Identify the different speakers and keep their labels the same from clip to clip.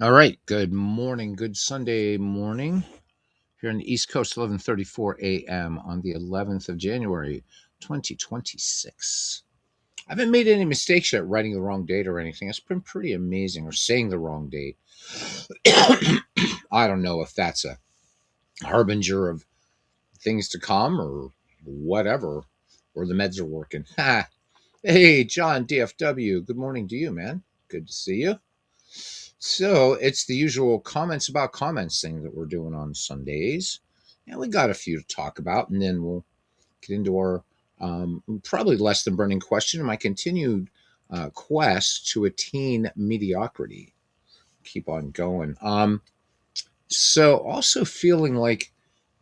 Speaker 1: All right. Good morning. Good Sunday morning here on the East Coast, 11:34 a.m. on the 11th of January, 2026. I haven't made any mistakes yet writing the wrong date or anything. It's been pretty amazing, or saying the wrong date. I don't know if that's a harbinger of things to come or whatever, or the meds are working. Ha! Hey, John DFW. Good morning to you, man. Good to see you. So it's the usual comments about comments thing that we're doing on Sundays. And we got a few to talk about, and then we'll get into our probably less than burning question, my continued quest to attain mediocrity. Keep on going. So also feeling like,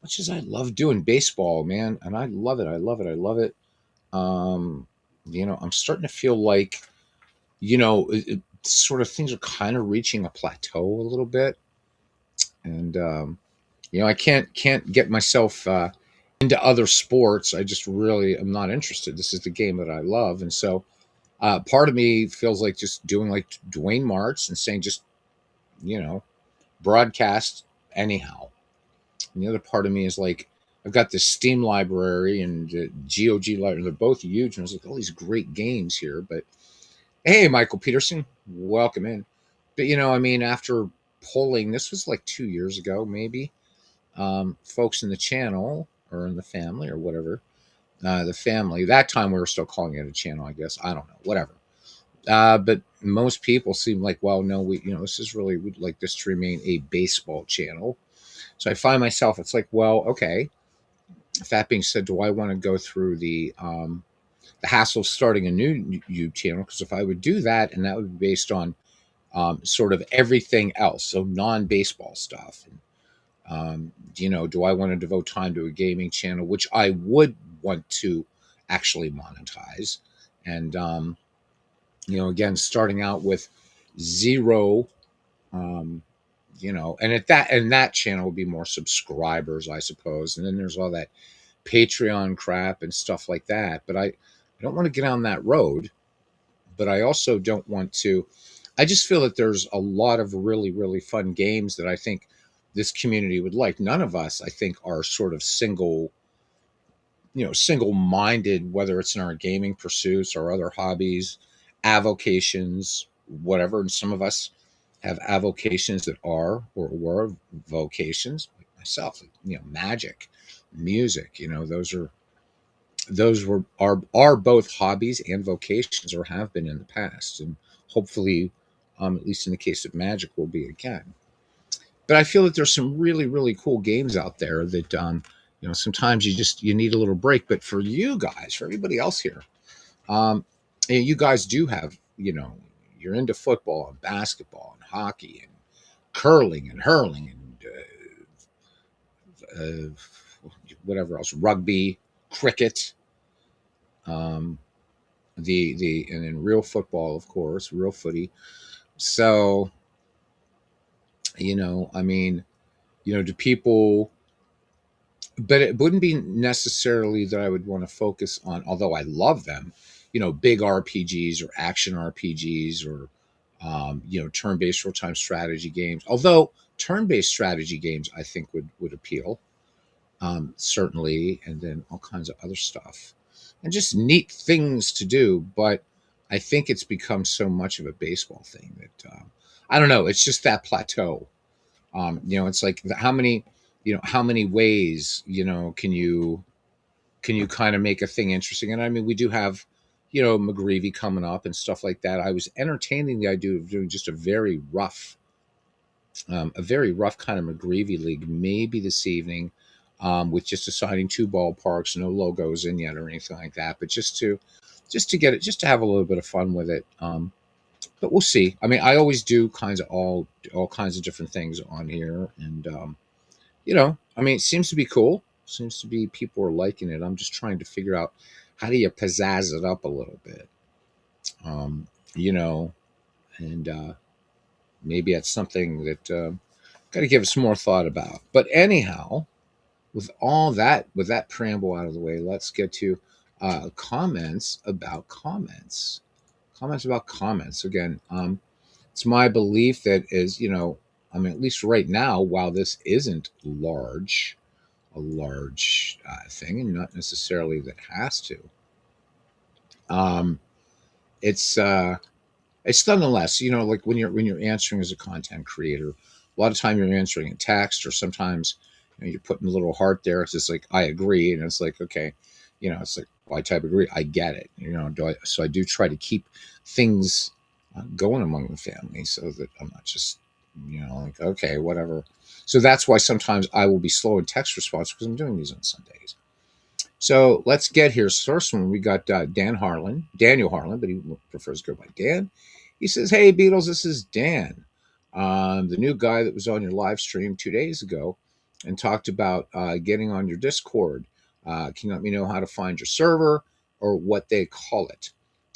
Speaker 1: much as I love doing baseball, man, and I love it, I love it, I love it. Um, I'm starting to feel like, sort of things are kind of reaching a plateau a little bit, and I can't get myself into other sports. I just really am not interested. This is the game that I love, and so part of me feels like just doing like Dwayne Martz and saying just you know broadcast anyhow. And the other part of me is like, I've got this Steam library and GOG library. They're both huge, and I was like, all these great games here. But hey, Michael Peterson, welcome in. But I mean, after polling, this was like 2 years ago, maybe. Folks in the channel or in the family or whatever, the family. That time we were still calling it a channel, I guess. I don't know, whatever. But most people seem like, well, no, this is really, we'd like this to remain a baseball channel. So I find myself, it's like, well, okay. That being said, do I want to go through the hassle of starting a new YouTube channel? Because if I would do that, and that would be based on sort of everything else, so non-baseball stuff. Do I want to devote time to a gaming channel, which I would want to actually monetize? And, again, starting out with zero, um, and that channel would be more subscribers, I suppose. And then there's all that Patreon crap and stuff like that. But I don't want to get on that road, but I also don't want to. I just feel that there's a lot of really, really fun games that I think this community would like. None of us, I think, are sort of single-minded, whether it's in our gaming pursuits or other hobbies, avocations, whatever. And some of us have avocations that are or were vocations, like myself, like, magic, music. Those are both hobbies and vocations, or have been in the past, and hopefully, at least in the case of magic, will be again. But I feel that there's some really really cool games out there that sometimes you need a little break. But for you guys, for everybody else here, um, you guys do have, you're into football and basketball and hockey and curling and hurling and whatever else, rugby, cricket, um, the and then real football, of course, real footy. So I mean, do people? But it wouldn't be necessarily that I would want to focus on, although I love them, big RPGs or action RPGs or turn-based real-time strategy games. Although turn-based strategy games, I think would appeal, certainly, and then all kinds of other stuff, and just neat things to do. But I think it's become so much of a baseball thing that I don't know. It's just that plateau. It's like how many ways can you kind of make a thing interesting? And I mean, we do have McGreevy coming up and stuff like that. I was entertaining the idea of doing just a very rough kind of McGreevy league, maybe this evening, with just assigning two ballparks, no logos in yet or anything like that, but just to get it, just to have a little bit of fun with it. But we'll see. I mean, I always do kinds of all kinds of different things on here, and I mean, it seems to be cool. Seems to be people are liking it. I'm just trying to figure out how do you pizzazz it up a little bit, um, you know, and maybe that's something that got to give it some more thought about. But anyhow, with that preamble out of the way, let's get to comments about comments. Comments about comments again. It's my belief that I mean, at least right now, while this isn't a large thing, and not necessarily that has to, um, it's it's nonetheless, like when you're answering as a content creator, a lot of time you're answering in text, or sometimes you're putting a little heart there. It's just like I agree, and it's like okay, it's like well, I type agree, I get it. So I do try to keep things going among the family so that I'm not just like okay, whatever. So that's why sometimes I will be slow in text response because I'm doing these on Sundays. So let's get here. First one, we got Daniel Harlan, but he prefers to go by Dan. He says, "Hey Beatles, this is Dan, the new guy that was on your live stream 2 days ago, and talked about getting on your Discord. Can you let me know how to find your server or what they call it?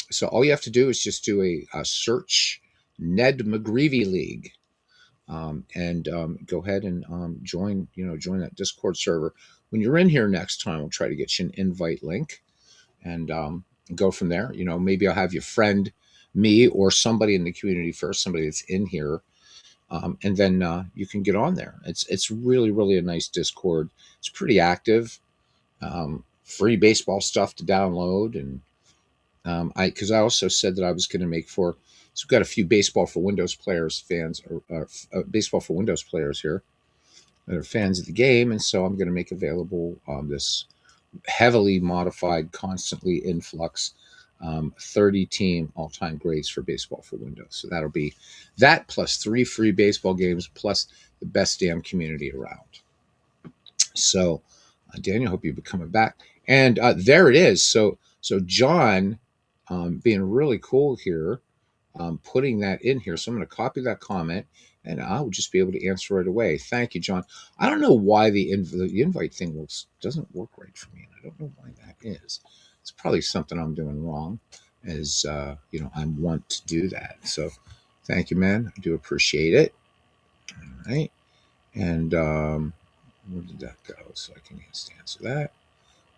Speaker 1: So all you have to do is just do a search, Ned McGreevy League." And go ahead and join that Discord server. When you're in here next time, we'll try to get you an invite link and go from there. Maybe I'll have you friend me or somebody in the community first, somebody that's in here, and then you can get on there. It's really really a nice Discord. It's pretty active. Free baseball stuff to download, and because I also said that I was going to make for. So we've got a few baseball for Windows players fans, or baseball for Windows players here that are fans of the game, and so I'm going to make available this heavily modified, constantly influx 30 team all time grades for baseball for Windows. So that'll be that plus 3 free baseball games plus the best damn community around. So, Daniel, hope you'll be coming back. And there it is. So John, being really cool here, putting that in here. So I'm going to copy that comment, and I'll just be able to answer right away. Thank you, John. I don't know why the invite thing doesn't work right for me. And I don't know why that is. It's probably something I'm doing wrong, as I want to do that. So thank you, man. I do appreciate it. All right. And where did that go? So I can answer that.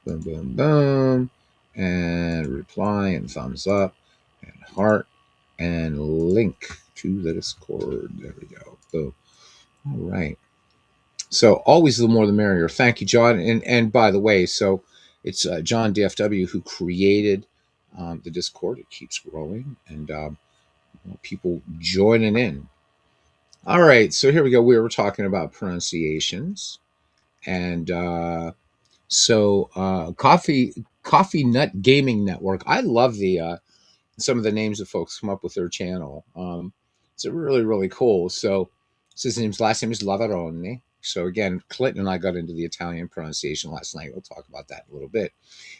Speaker 1: Boom, boom, boom. And reply and thumbs up and heart and link to the Discord. There we go. Boom. All right. So always the more the merrier. Thank you, John. And by the way, so it's John DFW who created the Discord. It keeps growing and people joining in. All right. So here we go. We were talking about pronunciations. And Coffee Nut Gaming Network. I love the some of the names that folks come up with their channel. It's really really cool. So his last name is Lavarone. So again, Clinton and I got into the Italian pronunciation last night. We'll talk about that in a little bit.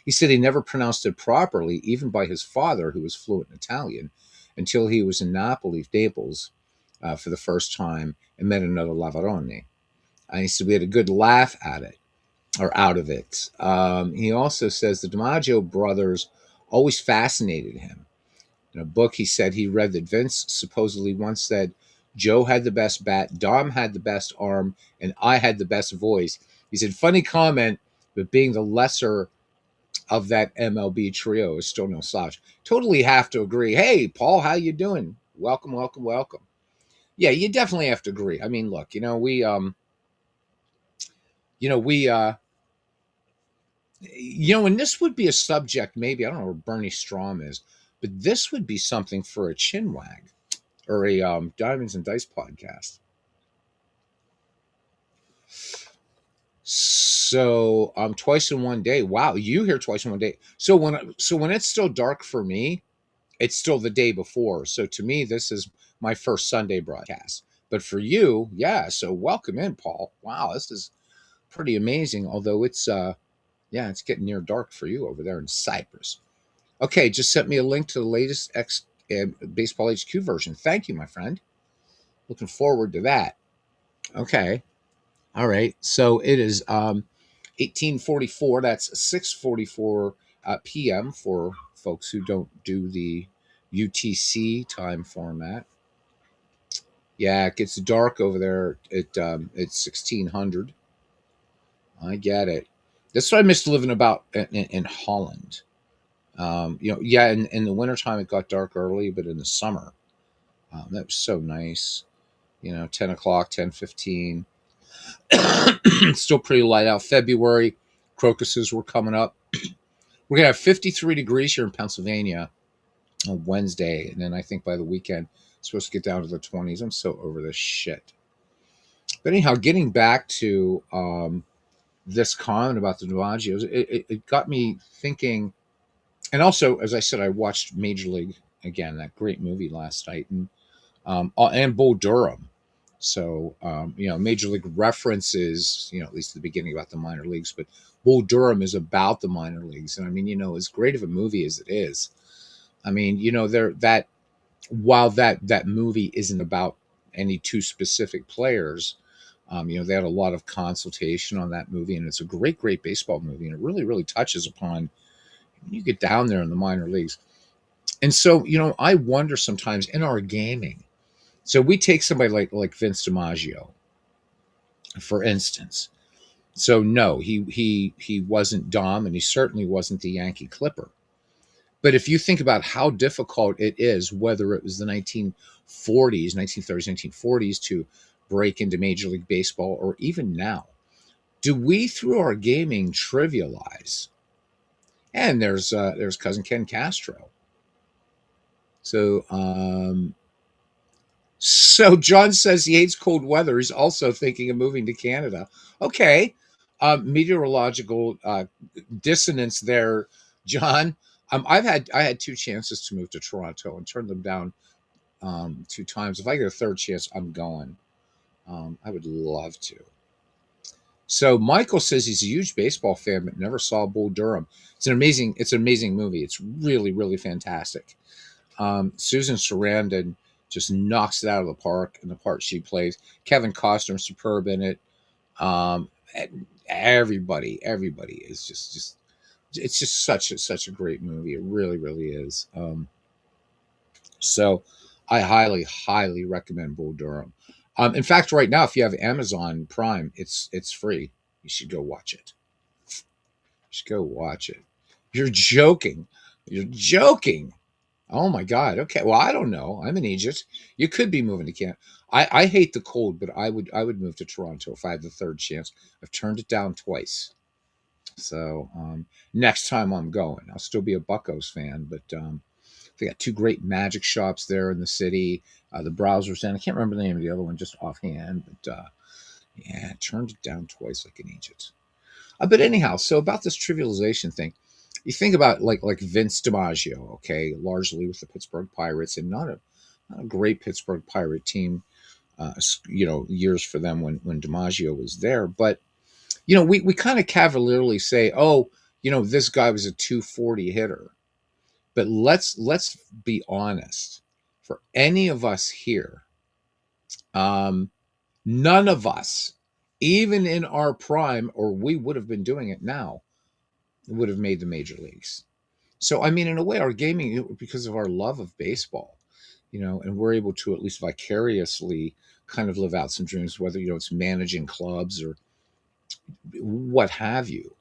Speaker 1: He said he never pronounced it properly, even by his father, who was fluent in Italian, until he was in Naples, for the first time and met another Lavarone. And he said we had a good laugh at it or out of it. He also says the DiMaggio brothers always fascinated him. In a book, he said he read that Vince supposedly once said, Joe had the best bat, Dom had the best arm, and I had the best voice. He said, funny comment, but being the lesser of that MLB trio is still no slouch. Totally have to agree. Hey, Paul, how you doing? Welcome, welcome, welcome. Yeah, you definitely have to agree. I mean, look, we and this would be a subject, maybe, I don't know where Bernie Strom is, but this would be something for a chinwag or a Diamonds and Dice podcast. So twice in one day. Wow, you hear twice in one day. So when it's still dark for me, it's still the day before. So to me, this is my first Sunday broadcast. But for you, yeah. So welcome in, Paul. Wow, this is pretty amazing. Although it's it's getting near dark for you over there in Cyprus. Okay, just sent me a link to the latest Baseball HQ version. Thank you, my friend. Looking forward to that. Okay. All right. So it is 1844. That's 6:44 p.m. for folks who don't do the UTC time format. Yeah, it gets dark over there. It's 1600. I get it. That's what I missed living about in Holland. Yeah, in the wintertime it got dark early, but in the summer, That was so nice. 10 o'clock, 10:15. Still pretty light out. February, crocuses were coming up. We're going to have 53 degrees here in Pennsylvania on Wednesday. And then I think by the weekend, it's supposed to get down to the 20s. I'm so over this shit. But anyhow, getting back to this comment about the DiMaggios, it got me thinking. And also, as I said, I watched Major League again, that great movie last night, and Bull Durham. So, Major League references, at least at the beginning about the minor leagues, but Bull Durham is about the minor leagues. And I mean, as great of a movie as it is, I mean, while that movie isn't about any two specific players, they had a lot of consultation on that movie, and it's a great, great baseball movie, and it really, really touches upon you get down there in the minor leagues. And so, I wonder sometimes in our gaming. So we take somebody like Vince DiMaggio, for instance. So no, he wasn't Dom, and he certainly wasn't the Yankee Clipper. But if you think about how difficult it is, whether it was the 1940s, 1930s, 1940s to break into Major League Baseball, or even now, do we through our gaming trivialize? And there's cousin Ken Castro. So John says he hates cold weather. He's also thinking of moving to Canada. Okay. Meteorological dissonance there, John. I had two chances to move to Toronto and turned them down two times. If I get a third chance, I'm going. I would love to. So Michael says he's a huge baseball fan, but never saw Bull Durham. It's an amazing movie. It's really, really fantastic. Susan Sarandon just knocks it out of the park in the part she plays. Kevin Costner, superb in it. Everybody is just it's just such a great movie. It really, really is. So I highly recommend Bull Durham. In fact, right now, if you have Amazon Prime, it's free. You should go watch it. You should go watch it. You're joking. You're joking. Oh my God. Okay. Well, I don't know. I'm in Egypt. You could be moving to Canada. I hate the cold, but I would move to Toronto if I had the third chance. I've turned it down twice. So next time I'm going, I'll still be a Buccos fan, but they got two great magic shops there in the city. The Browsers Den. I can't remember the name of the other one just offhand, but yeah, turned it down twice like an Egypt. But anyhow, so about this trivialization thing, you think about like Vince DiMaggio, okay, largely with the Pittsburgh Pirates, and not a great Pittsburgh Pirate team, years for them when DiMaggio was there. But we kind of cavalierly say, oh, this guy was a 240 hitter. But let's be honest. For any of us here, none of us, even in our prime, or we would have been doing it now, would have made the major leagues. So, I mean, in a way, our gaming, because of our love of baseball, and we're able to at least vicariously kind of live out some dreams, whether, it's managing clubs or what have you.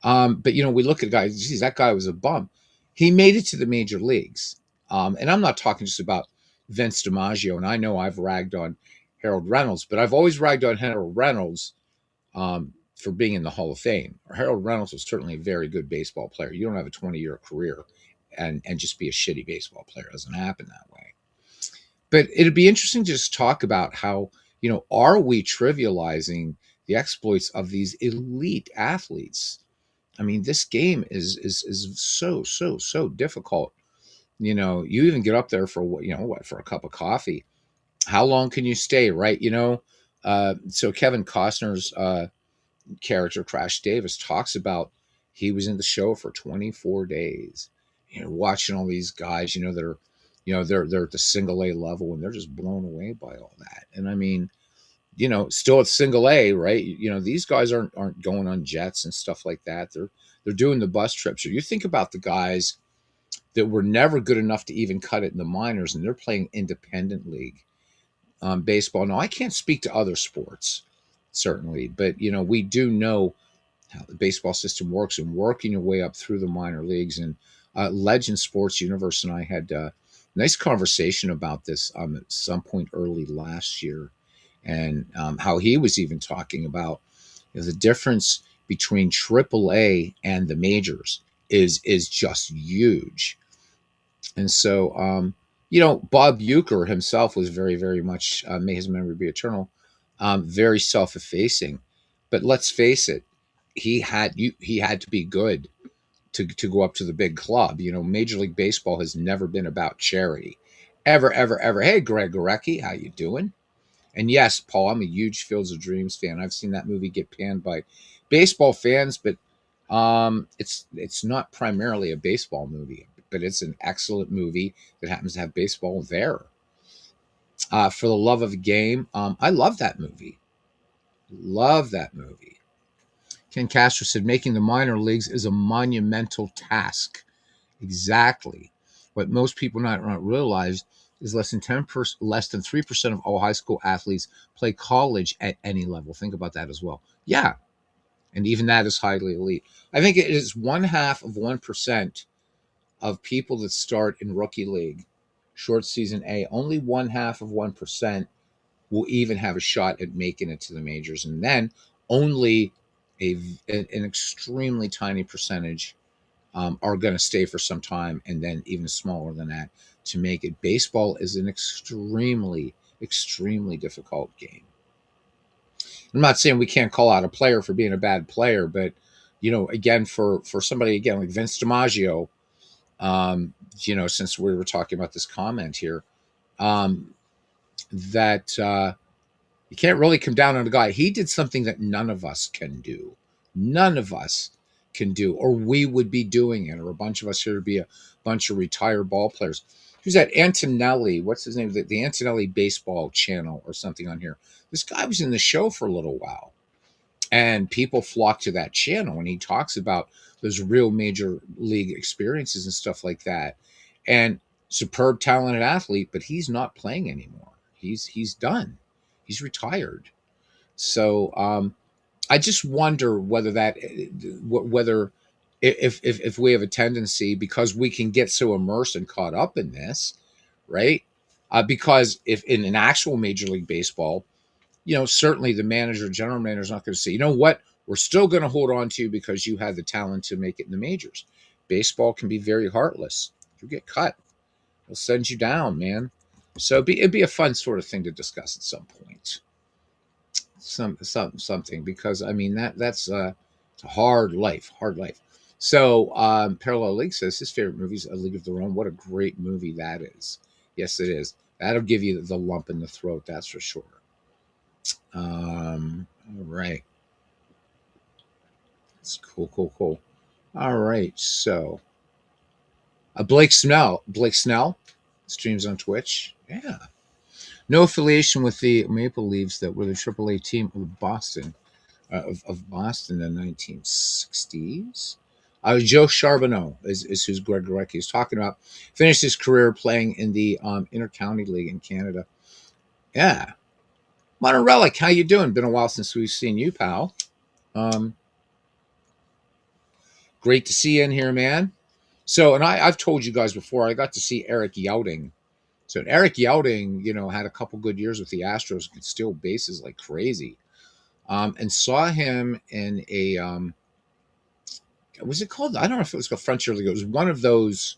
Speaker 1: But, we look at guys, geez, that guy was a bum. He made it to the major leagues. And I'm not talking just about Vince DiMaggio. And I know I've ragged on Harold Reynolds, but I've always ragged on Harold Reynolds for being in the Hall of Fame. Harold Reynolds was certainly a very good baseball player. You don't have a 20-year career and just be a shitty baseball player. It doesn't happen that way. But it'd be interesting to just talk about how, are we trivializing the exploits of these elite athletes? I mean, this game is so difficult. You even get up there for for a cup of coffee. How long can you stay, right? So Kevin Costner's character Crash Davis talks about he was in the show for 24 days, watching all these guys, that are, they're at the single A level, and they're just blown away by all that. And I mean, still at single A, right? These guys aren't going on jets and stuff like that. They're doing the bus trips. Or you think about the guys that were never good enough to even cut it in the minors, and they're playing independent league baseball. Now, I can't speak to other sports, certainly, but we do know how the baseball system works, and working your way up through the minor leagues. And Legend Sports Universe and I had nice conversation about this at some point early last year, and how he was even talking about, the difference between AAA and the majors is just huge. And so, Bob Uecker himself was very, very much, may his memory be eternal, very self-effacing. But let's face it, he had to be good to go up to the big club. Major League Baseball has never been about charity, ever, ever, ever. Hey, Greg Gorecki, how you doing? And yes, Paul, I'm a huge Fields of Dreams fan. I've seen that movie get panned by baseball fans, but it's not primarily a baseball movie, but it's an excellent movie that happens to have baseball there. For the Love of the Game, I love that movie. Love that movie. Ken Castro said, making the minor leagues is a monumental task. Exactly. What most people not realize is less than 3% of all high school athletes play college at any level. Think about that as well. Yeah. And even that is highly elite. I think it is 0.5% of people that start in rookie league, short season A. Only 0.5% will even have a shot at making it to the majors. And then only an extremely tiny percentage are going to stay for some time, and then even smaller than that to make it. Baseball is an extremely, extremely difficult game. I'm not saying we can't call out a player for being a bad player, but again, for somebody again like Vince DiMaggio, since we were talking about this comment here, that you can't really come down on a guy. He did something that none of us can do. None of us can do, or we would be doing it, or a bunch of us here would be a bunch of retired ball players. Who's that? Antonelli. What's his name? The Antonelli baseball channel or something on here. This guy was in the show for a little while, and people flock to that channel, and he talks about those real major league experiences and stuff like that. And superb, talented athlete, but he's not playing anymore. He's done. He's retired. So I just wonder whether whether if we have a tendency, because we can get so immersed and caught up in this, right? Because if in an actual Major League Baseball, certainly the general manager is not going to say, you know what, we're still going to hold on to you because you had the talent to make it in the majors. Baseball can be very heartless. You get cut, they'll send you down, man. So it'd be a fun sort of thing to discuss at some point. Something, because I mean that's it's a hard life. So Parallel League says his favorite movie is A League of Their Own. What a great movie that is. Yes, it is. That'll give you the lump in the throat, that's for sure. All right. It's cool. All right. So Blake Snell streams on Twitch. Yeah. No affiliation with the Maple Leafs that were the AAA team of Boston, of Boston in the 1960s. Joe Charbonneau is who's Greg Gorecki is talking about. Finished his career playing in the Intercounty League in Canada. Yeah. Modern Relic, how you doing? Been a while since we've seen you, pal. Great to see you in here, man. So, and I've told you guys before, I got to see Eric Youting. So Eric Youting, had a couple good years with the Astros, could steal bases like crazy. And saw him in a, was it called? I don't know if it was called Frontier League. It was one of those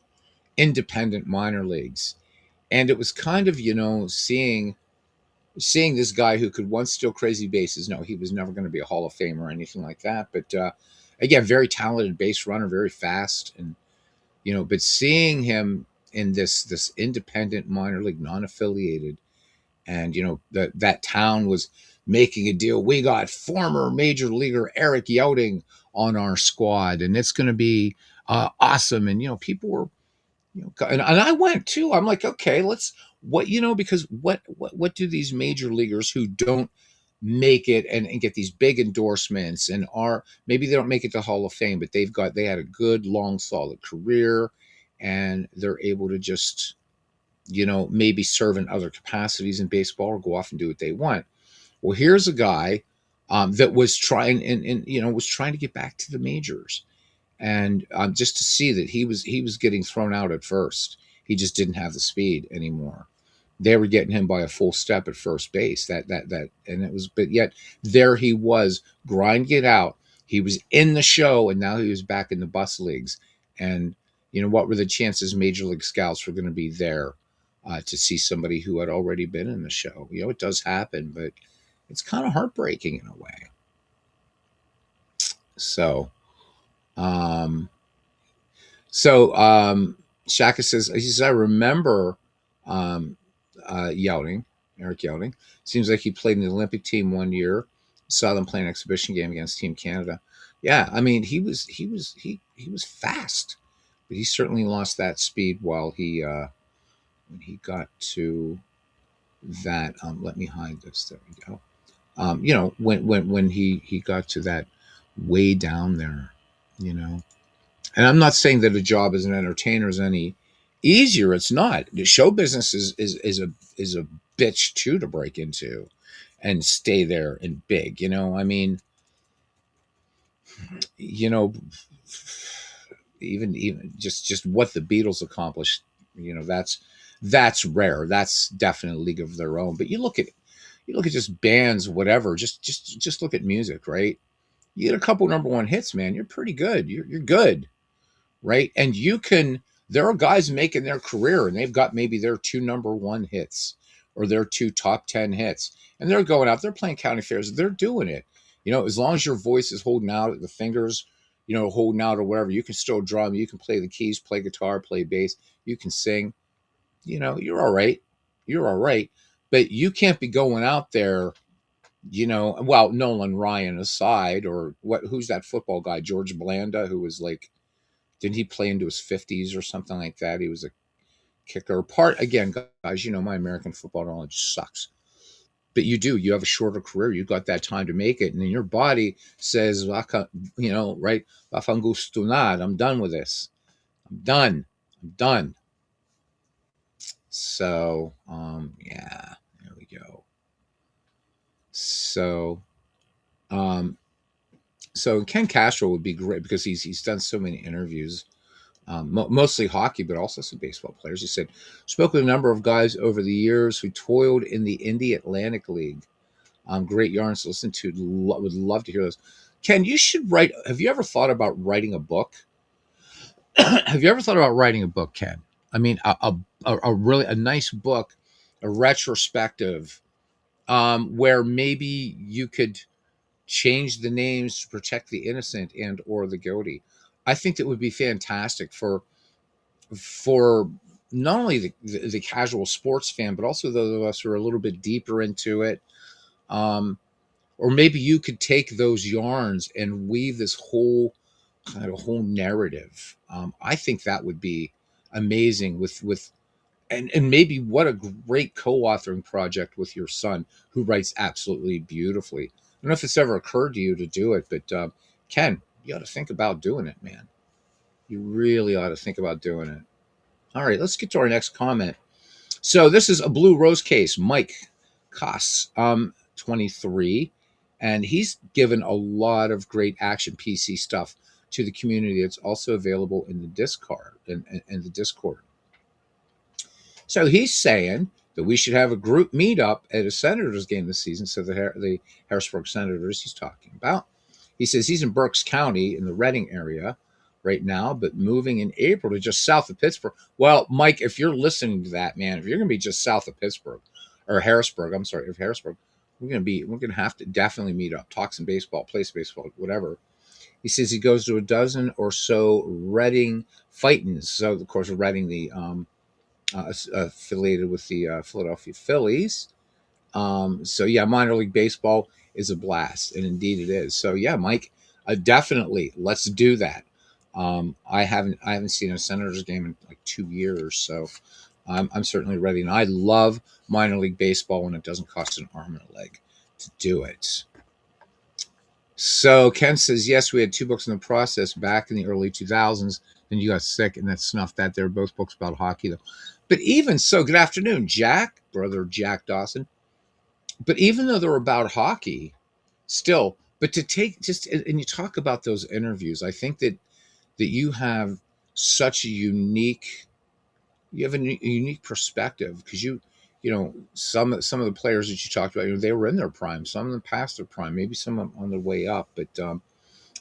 Speaker 1: independent minor leagues. And it was kind of, seeing this guy who could once steal crazy bases. No, he was never going to be a Hall of Famer or anything like that. But again, very talented base runner, very fast. And, but seeing him in this independent minor league, non-affiliated, and that town was making a deal. We got former major leaguer Eric Youting on our squad, and it's going to be awesome. And people were, and I went too. I'm like, okay, let's because what do these major leaguers who don't make it and get these big endorsements and maybe they don't make it to Hall of Fame, but they had a good, long, solid career, and they're able to just maybe serve in other capacities in baseball or go off and do what they want. Well, here's a guy that was trying and was trying to get back to the majors, and just to see that he was getting thrown out at first. He just didn't have the speed anymore. They were getting him by a full step at first base. And it was, but yet there he was grinding it out. He was in the show, and now he was back in the bus leagues. And what were the chances major league scouts were going to be there to see somebody who had already been in the show? It does happen, but it's kind of heartbreaking in a way. So, um, Shaka says, he says, I remember um, Eric Yelding. Seems like he played in the Olympic team one year. Saw them play an exhibition game against Team Canada. Yeah, I mean he was fast, but he certainly lost that speed while he when he got to that. Let me hide this. There we go. When he got to that way down there, you know. And I'm not saying that a job as an entertainer is any easier. It's not. The show business is a bitch too to break into and stay there and big. I mean, you know, even just what the Beatles accomplished. That's rare. That's definitely a league of their own. But you look at just bands, whatever. Just look at music, right? You get a couple number one hits, man. You're pretty good. You're good, right? And there are guys making their career and they've got maybe their two number one hits or their two top 10 hits. And they're going out, they're playing county fairs, they're doing it. As long as your voice is holding out, the fingers, holding out or whatever, you can still drum, you can play the keys, play guitar, play bass, you can sing, you're all right. You're all right. But you can't be going out there, well, Nolan Ryan aside, or who's that football guy, George Blanda, who was like, didn't he play into his 50s or something like that? He was a kicker. Again, guys, my American football knowledge sucks. But you have a shorter career. You got that time to make it. And then your body says, right? I'm done with this. I'm done. So, yeah, there we go. So, um, so Ken Castro would be great because he's done so many interviews, mostly hockey, but also some baseball players. He said, spoke with a number of guys over the years who toiled in the Indy Atlantic League. Great yarns to listen to. Would love to hear those. Ken, you should write. Have you ever thought about writing a book? Have you ever thought about writing a book, Ken? I mean, a really a nice book, a retrospective, where maybe you could change the names to protect the innocent and or the guilty. I think that would be fantastic for not only the casual sports fan, but also those of us who are a little bit deeper into it. Or maybe you could take those yarns and weave this whole narrative. I think that would be amazing and maybe what a great co-authoring project with your son who writes absolutely beautifully. I don't know if it's ever occurred to you to do it, but Ken, you ought to think about doing it, man. You really ought to think about doing it. All right, let's get to our next comment. So this is a Blue Rose case, Mike Koss, 23, and he's given a lot of great Action PC stuff to the community. It's also available in the Discord. In the Discord. So he's saying that we should have a group meetup at a Senators game this season. So the Harrisburg Senators he's talking about. He says he's in Berks County in the Reading area right now, but moving in April to just south of Pittsburgh. Well, Mike, if you're listening to that, man, if you're going to be just south of Pittsburgh or Harrisburg, I'm sorry, if Harrisburg, we're going to have to definitely meet up, talk some baseball, play some baseball, whatever. He says he goes to a dozen or so Reading Fightins. So, of course, Reading, the affiliated with the Philadelphia Phillies. So yeah, minor league baseball is a blast, and indeed it is. So yeah, Mike, definitely let's do that. I haven't seen a Senators game in like 2 years, so I'm certainly ready. And I love minor league baseball when it doesn't cost an arm and a leg to do it. So Ken says, yes, we had 2 books in the process back in the early 2000s. Then you got sick and that snuffed that. They're both books about hockey, though. But even so, good afternoon, Jack, brother Jack Dawson. But even though they're about hockey, still, but to take just, and you talk about those interviews, I think that you have such a unique you have a unique perspective because you know, some of the players that you talked about, you know, they were in their prime, some of them past their prime, maybe some on their way up, but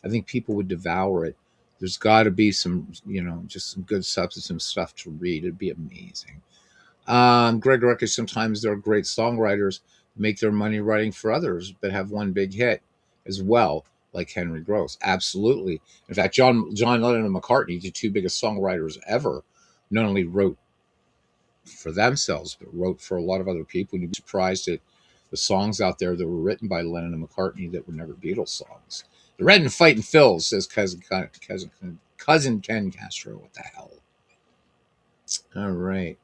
Speaker 1: I think people would devour it. There's got to be some, you know, just some good substantive stuff to read. It'd be amazing. Greg Records, sometimes they're great songwriters, make their money writing for others, but have one big hit as well, like Henry Gross. Absolutely. In fact, John Lennon and McCartney, the two biggest songwriters ever, not only wrote for themselves, but wrote for a lot of other people. And you'd be surprised at the songs out there that were written by Lennon and McCartney that were never Beatles songs. The Red and Fightin' Phils, says cousin Ken Castro. What the hell? All right.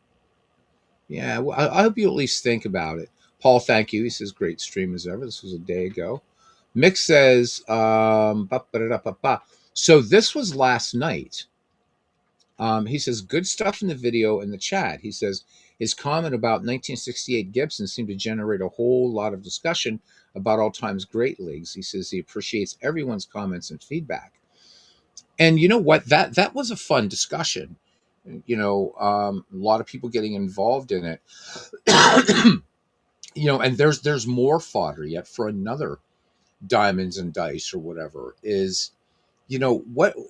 Speaker 1: Yeah, well, I hope you at least think about it. Paul, thank you. He says, great stream as ever. This was a day ago. Mick says, so this was last night. He says, good stuff in the video in the chat. He says, his comment about 1968 Gibson seemed to generate a whole lot of discussion about all time's great leagues. He says he appreciates everyone's comments and feedback. And you know what? That was a fun discussion. You know, a lot of people getting involved in it. You know, and there's more fodder yet for another Diamonds and Dice or whatever. Is, you know, why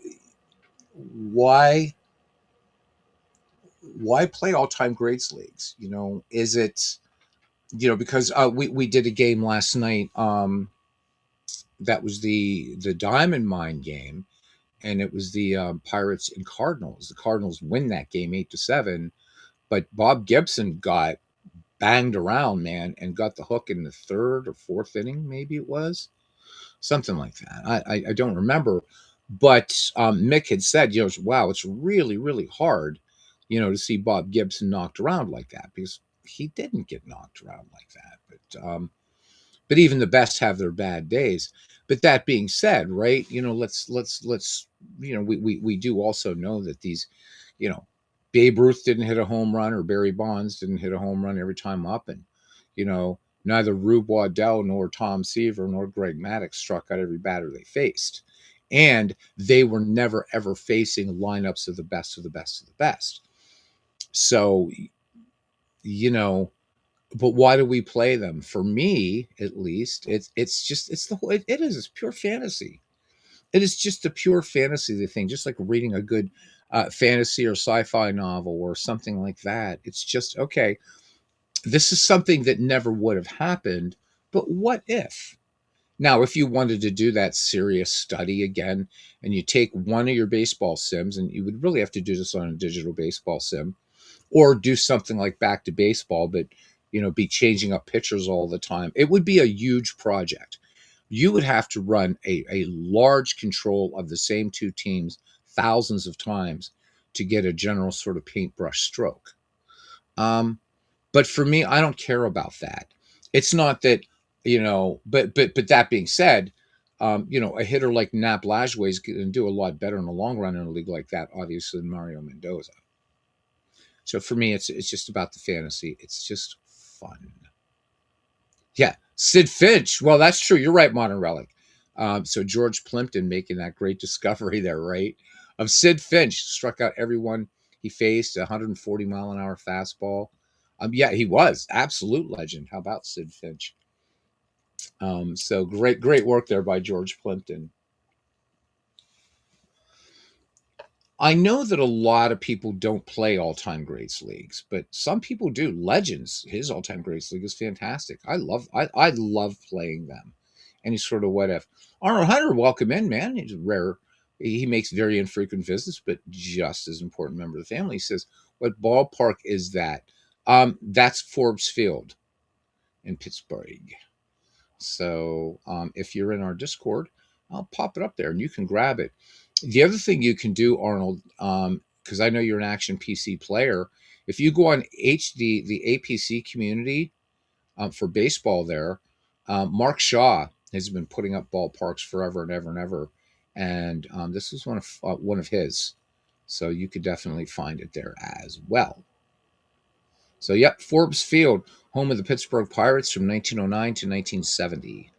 Speaker 1: play all time greats leagues? You know, is it, you know, because we did a game last night. That was the Diamond Mine game, and it was the Pirates and Cardinals. The Cardinals win that game 8-7, but Bob Gibson got banged around, man, and got the hook in the third or fourth inning, maybe it was something like that. I don't remember, but Mick had said, you know, wow, it's really really hard, you know, to see Bob Gibson knocked around like that because he didn't get knocked around like that. But even the best have their bad days. But that being said, right, you know, let's you know, we do also know that these, you know, Babe Ruth didn't hit a home run or Barry Bonds didn't hit a home run every time up, and you know, neither Rube Waddell nor Tom Seaver nor Greg Maddux struck out every batter they faced, and they were never ever facing lineups of the best of the best of the best. So, you know, but why do we play them? For me, at least, it's just it's the whole it is it's pure fantasy. It is just a pure fantasy the thing, just like reading a good fantasy or sci-fi novel or something like that. It's just okay. This is something that never would have happened, but what if? Now, if you wanted to do that serious study again, and you take one of your baseball sims, and you would really have to do this on a digital baseball sim, or do something like Back to Baseball, but you know, be changing up pitchers all the time. It would be a huge project. You would have to run a large control of the same two teams thousands of times to get a general sort of paintbrush stroke. But for me, I don't care about that. It's not that, you know, but that being said, you know, a hitter like Nap Lajoie is going to do a lot better in the long run in a league like that, obviously, than Mario Mendoza. So for me, it's just about the fantasy. It's just fun. Yeah, Sid Finch. Well, that's true. You're right, Modern Relic. So George Plimpton making that great discovery there, right? Of Sid Finch struck out everyone he faced, 140-mile-an-hour fastball. Yeah, he was absolute legend. How about Sid Finch? So great work there by George Plimpton. I know that a lot of people don't play all-time greats leagues, but some people do. Legends, his all-time greats league is fantastic. I love playing them. Any sort of what if. Arnold Hunter, welcome in, man. He's rare. He makes very infrequent visits, but just as important member of the family. He says, "What ballpark is that?" That's Forbes Field in Pittsburgh. So if you're in our Discord, I'll pop it up there and you can grab it. The other thing you can do, Arnold, because I know you're an Action PC player, if you go on HD, the APC community for baseball there, Mark Shaw has been putting up ballparks forever and ever and ever. And this is one of his. So you could definitely find it there as well. So, yep, Forbes Field, home of the Pittsburgh Pirates from 1909 to 1970.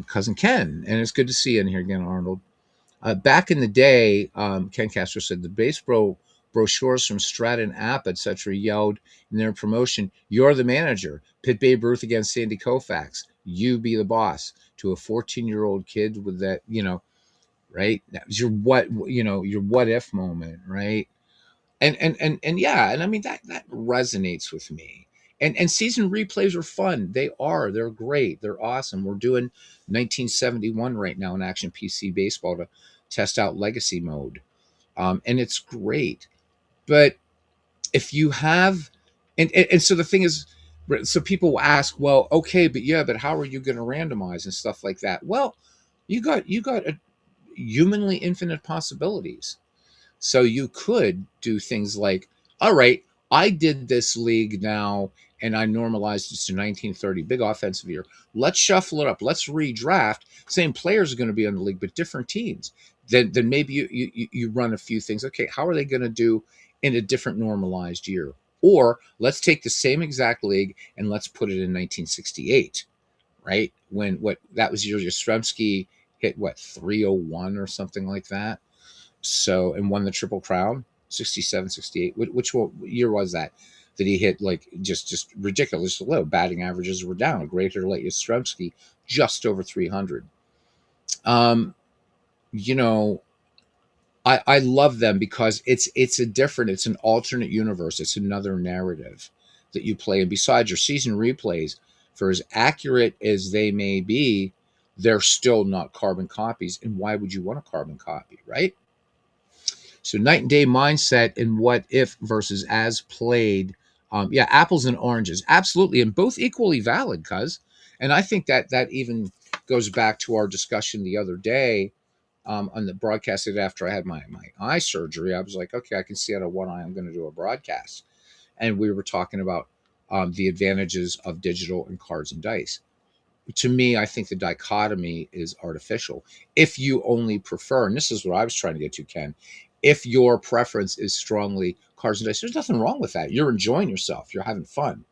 Speaker 1: Cousin Ken, and it's good to see you in here again, Arnold. Back in the day, Ken Castro said the Brochures from Stratton App, etc., yelled in their promotion, "You're the manager. Pit Babe Ruth against Sandy Koufax. You be the boss." To a 14-year-old kid with that, right? That was your your what if moment, right? And yeah, and I mean that resonates with me. And season replays are fun. They're great. They're awesome. We're doing 1971 right now in Action PC Baseball to test out legacy mode. And it's great. But if you have and so the thing is, so people ask, well, okay, but yeah, but how are you going to randomize and stuff like that? Well, you got a humanly infinite possibilities. So you could do things like, all right, I did this league now and I normalized it to 1930, big offensive year. Let's shuffle it up. Let's redraft. Same players are going to be on the league, but different teams. Then maybe you run a few things. Okay, how are they going to do in a different normalized year? Or let's take the same exact league and let's put it in 1968, right? When what that was year Yastrzemski hit what 301 or something like that, so and won the Triple Crown, 67, 68. Which year was that he hit like just ridiculous low? Batting averages were down. A great hitter like Yastrzemski, just over 300. um you know I love them because it's an alternate universe. It's another narrative that you play. And besides, your season replays, for as accurate as they may be, they're still not carbon copies. And why would you want a carbon copy, right? So night and day mindset and what if versus as played. Yeah, apples and oranges, absolutely, and both equally valid. Cuz, and I think that even goes back to our discussion the other day, on the broadcast after I had my eye surgery. I was like, okay, I can see out of one eye. I'm going to do a broadcast, and we were talking about the advantages of digital and cards and dice. To me, I think the dichotomy is artificial. If you only prefer, and this is what I was trying to get to, Ken, if your preference is strongly cards and dice, there's nothing wrong with that. You're enjoying yourself, you're having fun.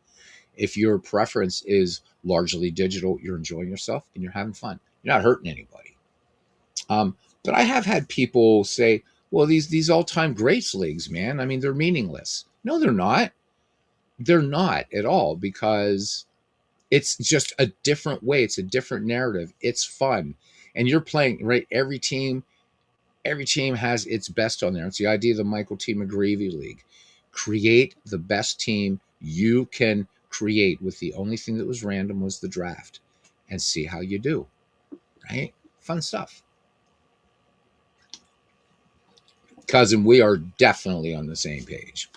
Speaker 1: If your preference is largely digital, you're enjoying yourself and you're having fun. You're not hurting anybody. But I have had people say, well, these all-time greats leagues, man, I mean, they're meaningless. No, they're not. They're not at all, because it's just a different way. It's a different narrative. It's fun. And you're playing, right? Every team has its best on there. It's the idea of the Michael T. McGreevy League. Create the best team you can create with the only thing that was random was the draft, and see how you do, right? Fun stuff. Cousin, we are definitely on the same page.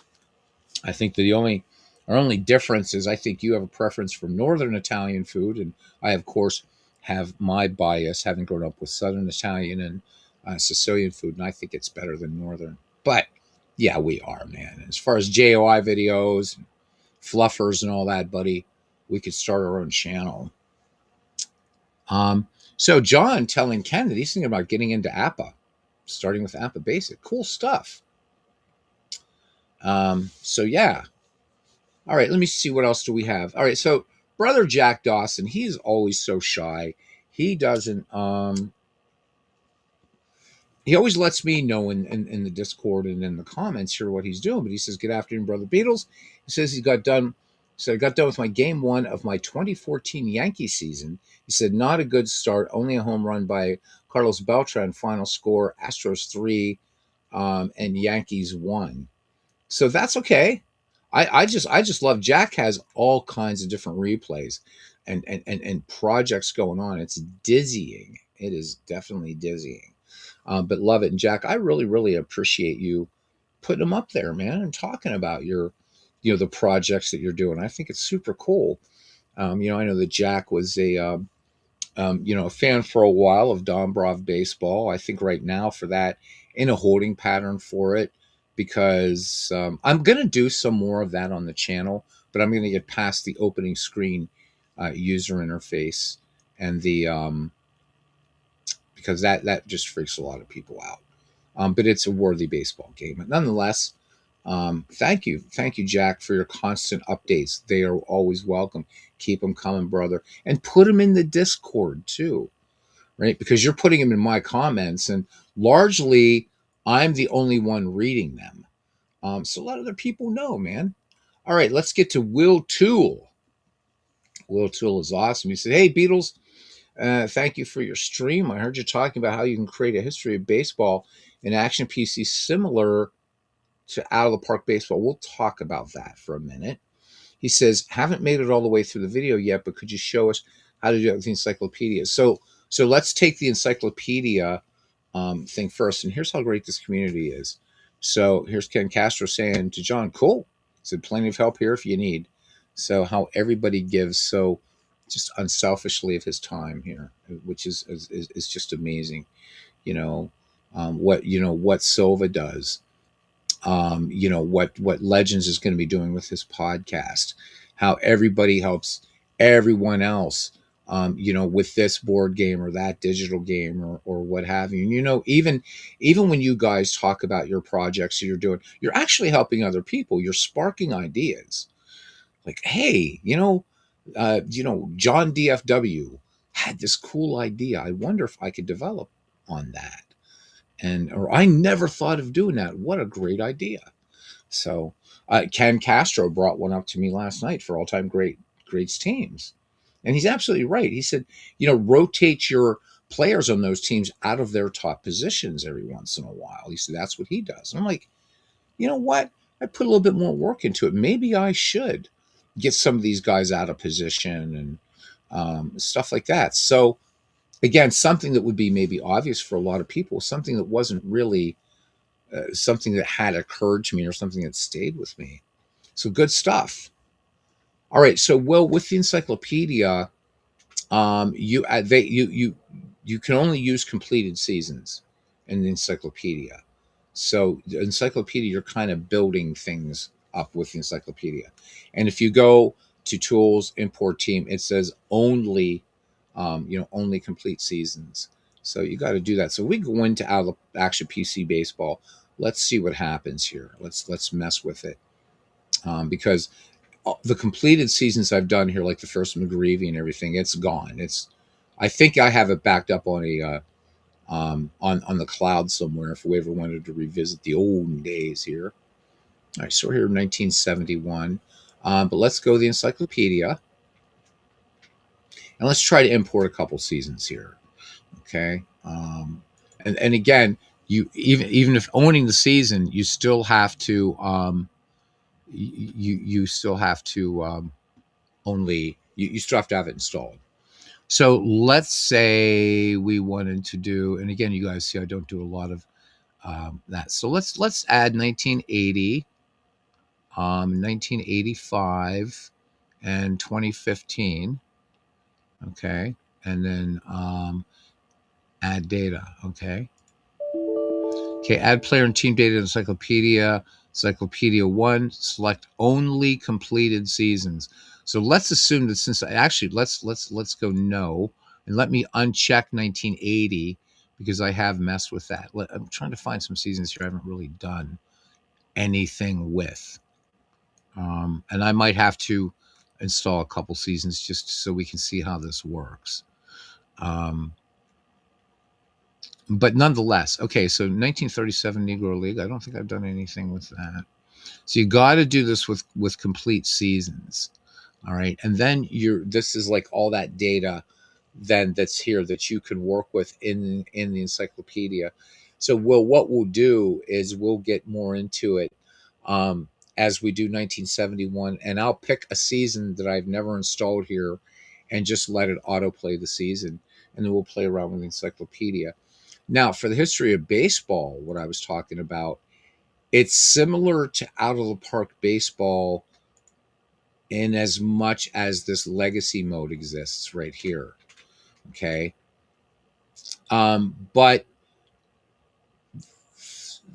Speaker 1: I think that our only difference is I think you have a preference for Northern Italian food, and I, of course, have my bias, having grown up with Southern Italian and Sicilian food, and I think it's better than Northern. But yeah, we are, man. As far as JOI videos, fluffers, and all that, buddy, we could start our own channel. So John telling Ken that he's thinking about getting into APA, starting with APA Basic. Cool stuff. So yeah. All right, let me see, what else do we have. All right, so brother Jack Dawson, he's always so shy. He doesn't he always lets me know in the Discord and in the comments here what he's doing. But he says, "Good afternoon, brother Beatles." He says he got done. So I got done with my game one of my 2014 Yankee season. He said, not a good start. Only a home run by Carlos Beltran. Final score: Astros 3, and Yankees 1. So that's okay. I just love, Jack has all kinds of different replays and projects going on. It's dizzying. It is definitely dizzying. But love it. And Jack, I really, really appreciate you putting them up there, man, and talking about the projects that you're doing. I think it's super cool. I know that Jack was a fan for a while of Dombrov baseball. I think right now for that, in a holding pattern for it, because I'm going to do some more of that on the channel, but I'm going to get past the opening screen user interface and the because that just freaks a lot of people out. But it's a worthy baseball game. But nonetheless, thank you, Jack, for your constant updates. They are always welcome. Keep them coming, brother, and put them in the Discord too, right? Because you're putting them in my comments, and largely I'm the only one reading them. So let other people know, man. All right, let's get to Will Tool. Will Tool is awesome. He said, "Hey, Beatles, thank you for your stream. I heard you talking about how you can create a history of baseball in Action PC similar to Out of the Park Baseball. We'll talk about that for a minute." He says, "Haven't made it all the way through the video yet, but could you show us how to do it with the encyclopedia?" So let's take the encyclopedia thing first. And here's how great this community is. So here's Ken Castro saying to John, "Cool." He said, "Plenty of help here if you need." So how everybody gives so just unselfishly of his time here, which is just amazing. You know, what Silva does, what Legends is going to be doing with his podcast, how everybody helps everyone else, with this board game or that digital game or what have you. And, even when you guys talk about your projects that you're doing, you're actually helping other people. You're sparking ideas. Like, hey, John DFW had this cool idea. I wonder if I could develop on that. Or I never thought of doing that. What a great idea. So Ken Castro brought one up to me last night for all-time greats teams, and he's absolutely right. He said, rotate your players on those teams out of their top positions every once in a while. He said that's what he does. And I'm like, you know what? I put a little bit more work into it. Maybe I should get some of these guys out of position and stuff like that. So again, something that would be maybe obvious for a lot of people, something that wasn't really something that had occurred to me or something that stayed with me. So good stuff. All right. So with the encyclopedia, you can only use completed seasons in the encyclopedia. So the encyclopedia, you're kind of building things up with the encyclopedia. And if you go to tools, import team, it says only complete seasons. So you got to do that. So we go into Out of Action PC Baseball. Let's see what happens here. Let's mess with it, because the completed seasons I've done here, like the first McGreevy and everything, it's gone. I think I have it backed up on on the cloud somewhere if we ever wanted to revisit the olden days here. All right, so we're here in 1971, but let's go to the encyclopedia and let's try to import a couple seasons here. Okay, and again, even if owning the season, you still have to you still have to you still have to have it installed. So let's say we wanted to do, and again, you guys see I don't do a lot of that. So let's add 1980, 1985, and 2015. Okay, and then add data. Okay. Okay, add player and team data to encyclopedia. Encyclopedia 1, select only completed seasons. So let's assume that since let's go no, and let me uncheck 1980 because I have messed with that. I'm trying to find some seasons here I haven't really done anything with. And I might have to install a couple seasons just so we can see how this works. But nonetheless, okay, so 1937 Negro League. I don't think I've done anything with that. So you got to do this with complete seasons, all right. And then this is like all that data then that's here that you can work with in the encyclopedia. So what we'll do is we'll get more into it as we do 1971, and I'll pick a season that I've never installed here, and just let it autoplay the season, and then we'll play around with the encyclopedia. Now, for the history of baseball, what I was talking about, it's similar to Out of the Park Baseball in as much as this legacy mode exists right here. Okay. But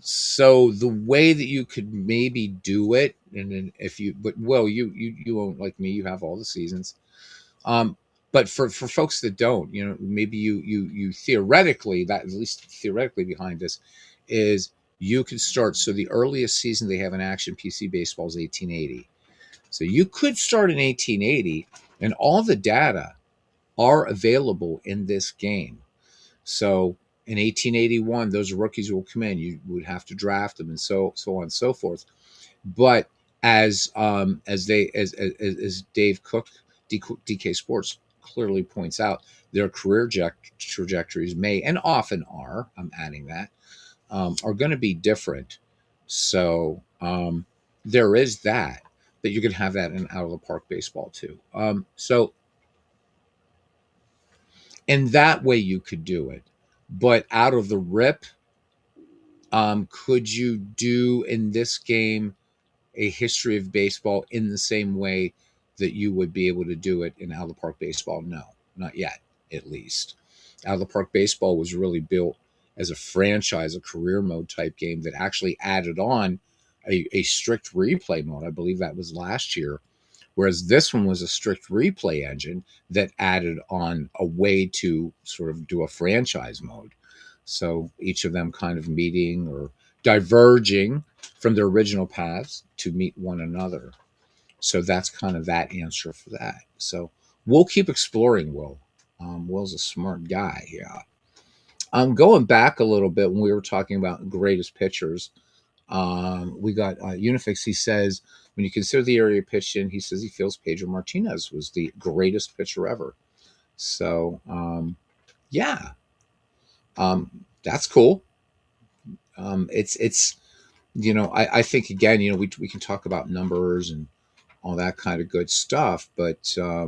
Speaker 1: so the way that you could maybe do it, and then you won't, like me, you have all the seasons. But for folks that don't, maybe you theoretically, that at least theoretically behind this is you could start. So the earliest season they have in Action PC Baseball is 1880. So you could start in 1880, and all the data are available in this game. So in 1881, those rookies will come in. You would have to draft them, and so on and so forth. But as Dave Cook, DK Sports clearly points out, their career trajectories may and often are. I'm adding that are going to be different. So there is that you can have that in out of the park baseball too. So in that way you could do it, but out of the rip, could you do in this game a history of baseball in the same way that you would be able to do it in out of the park baseball? No, not yet, at least. Out of the park baseball was really built as a franchise, a career mode type game that actually added on a strict replay mode. I believe that was last year. Whereas this one was a strict replay engine that added on a way to sort of do a franchise mode. So each of them kind of meeting or diverging from their original paths to meet one another. So that's kind of that answer for that. So we'll keep exploring Will. Will's a smart guy. Yeah. Going back a little bit when we were talking about greatest pitchers, we got Unifix. He says, when you consider the area pitched in, he says he feels Pedro Martinez was the greatest pitcher ever. So, yeah, that's cool. It's I think again, we can talk about numbers and all that kind of good stuff, but I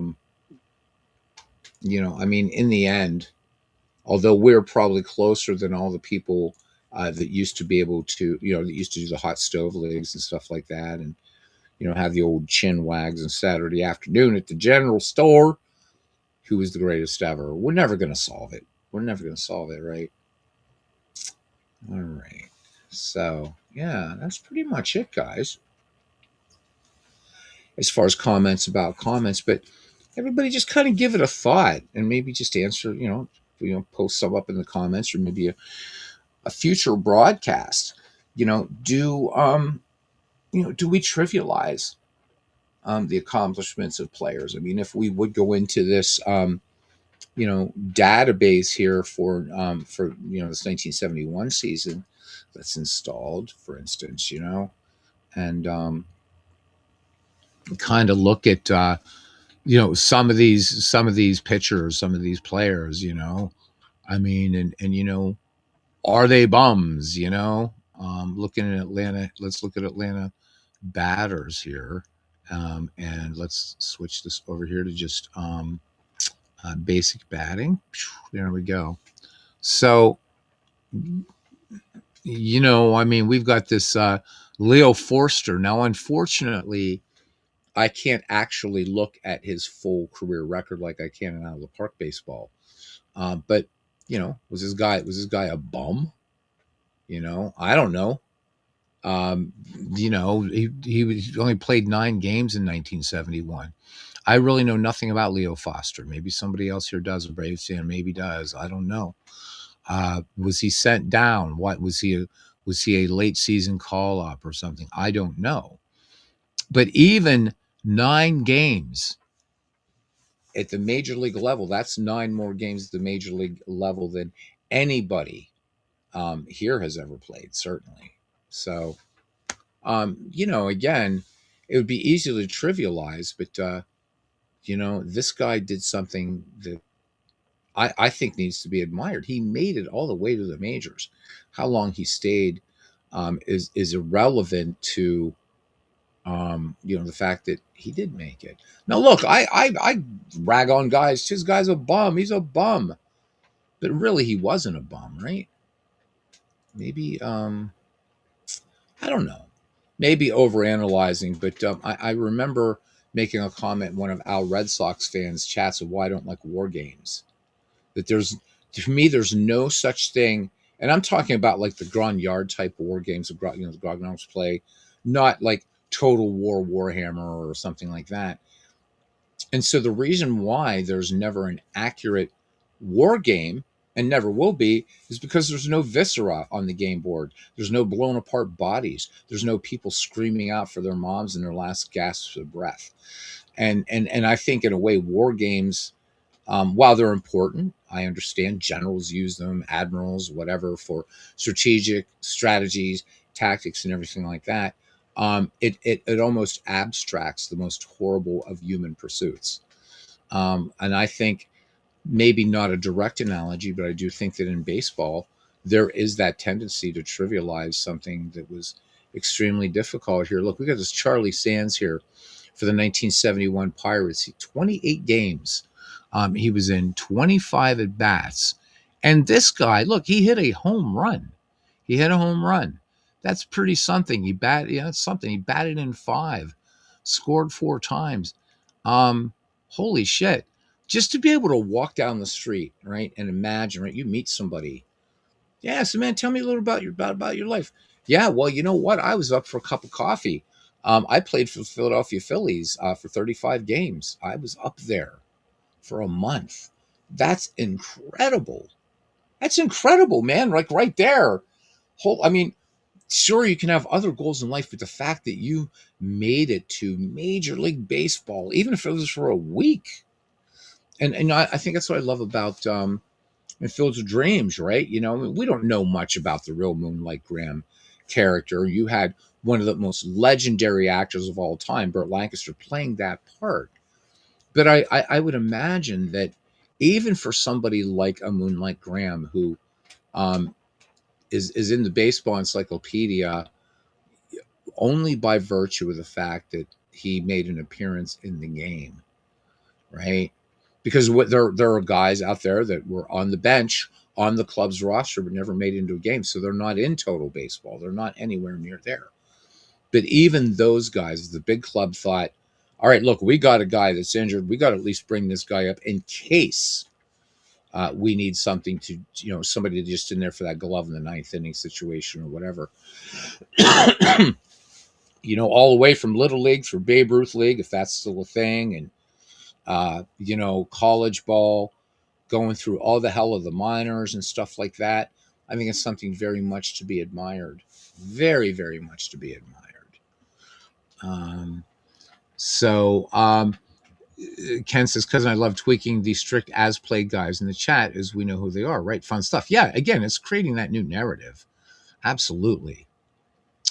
Speaker 1: mean, in the end, although we're probably closer than all the people that used to be able to, that used to do the hot stove leagues and stuff like that, and have the old chin wags on Saturday afternoon at the general store. Who was the greatest ever? We're never going to solve it. We're never going to solve it, right? All right. So, yeah, that's pretty much it, guys. As far as comments about comments, but everybody just kind of give it a thought and maybe just answer, post some up in the comments or maybe a future broadcast. Do we trivialize the accomplishments of players? I mean, if we would go into this, database here for this 1971 season that's installed, for instance, and kind of look at some of these pitchers, some of these players, I mean, and are they bums? Looking at Atlanta, let's look at Atlanta batters here, and let's switch this over here to just basic batting. There we go. So, I mean, we've got this Leo Forster. Now, unfortunately, I can't actually look at his full career record like I can in out of the park baseball. But was this guy a bum? I don't know. He only played 9 games in 1971. I really know nothing about Leo Foster. Maybe somebody else here does. A Braves fan maybe does. I don't know. Was he sent down? What was he? Was he a late season call up or something? I don't know. But even 9 games at the major league level, that's 9 more games at the major league level than anybody here has ever played, certainly. So, again, it would be easy to trivialize, but, this guy did something that I think needs to be admired. He made it all the way to the majors. How long he stayed is irrelevant to the fact that he did make it. Now, look, I rag on guys. This guy's a bum. He's a bum, but really, he wasn't a bum, right? Maybe I don't know. Maybe overanalyzing, but I remember making a comment in one of Al Red Sox fans' chats of why I don't like war games. That to me, there's no such thing, and I'm talking about like the Grognard type war games of the Grognards play, not like Total War Warhammer or something like that. And so the reason why there's never an accurate war game and never will be is because there's no viscera on the game board. There's no blown apart bodies. There's no people screaming out for their moms in their last gasps of breath. And I think in a way war games While they're important, I understand generals use them, admirals, whatever, for strategic strategies, tactics, and everything like that. It almost abstracts the most horrible of human pursuits. And I think maybe not a direct analogy, but I do think that in baseball, there is that tendency to trivialize something that was extremely difficult here. Look, we got this Charlie Sands here for the 1971 Pirates. 28 games. He was in 25 at bats. And this guy, look, he hit a home run. He hit a home run. That's pretty something. It's something. He batted in five, scored four times. Holy shit, just to be able to walk down the street, right, and imagine, right, you meet somebody. Yeah, so man, tell me a little about your life. Yeah, well, you know what? I was up for a cup of coffee. I played for the Philadelphia Phillies for 35 games. I was up there for a month. That's incredible. That's incredible, man. Like right there. I mean, sure, you can have other goals in life, but the fact that you made it to Major League Baseball, even if it was for a week, and I think that's what I love about in Fields of Dreams, right? You know, I mean, we don't know much about the real Moonlight Graham character. You had one of the most legendary actors of all time, Burt Lancaster, playing that part. But I would imagine that even for somebody like a Moonlight Graham, who um, is in the baseball encyclopedia only by virtue of the fact that he made an appearance in the game, right? Because there are guys out there that were on the bench on the club's roster but never made it into a game, so they're not in total baseball. They're not anywhere near there. But even those guys, the big club thought, all right, look, we got a guy that's injured. We got to at least bring this guy up in case we need something to, somebody just in there for that glove in the ninth inning situation or whatever. All the way from Little League through Babe Ruth League, if that's still a thing, and college ball, going through all the hell of the minors and stuff like that. I think it's something very much to be admired. Very, very much to be admired. Um, so Ken says, cousin, I love tweaking the strict as played guys in the chat as we know who they are, right? Fun stuff. Yeah, again, it's creating that new narrative. Absolutely.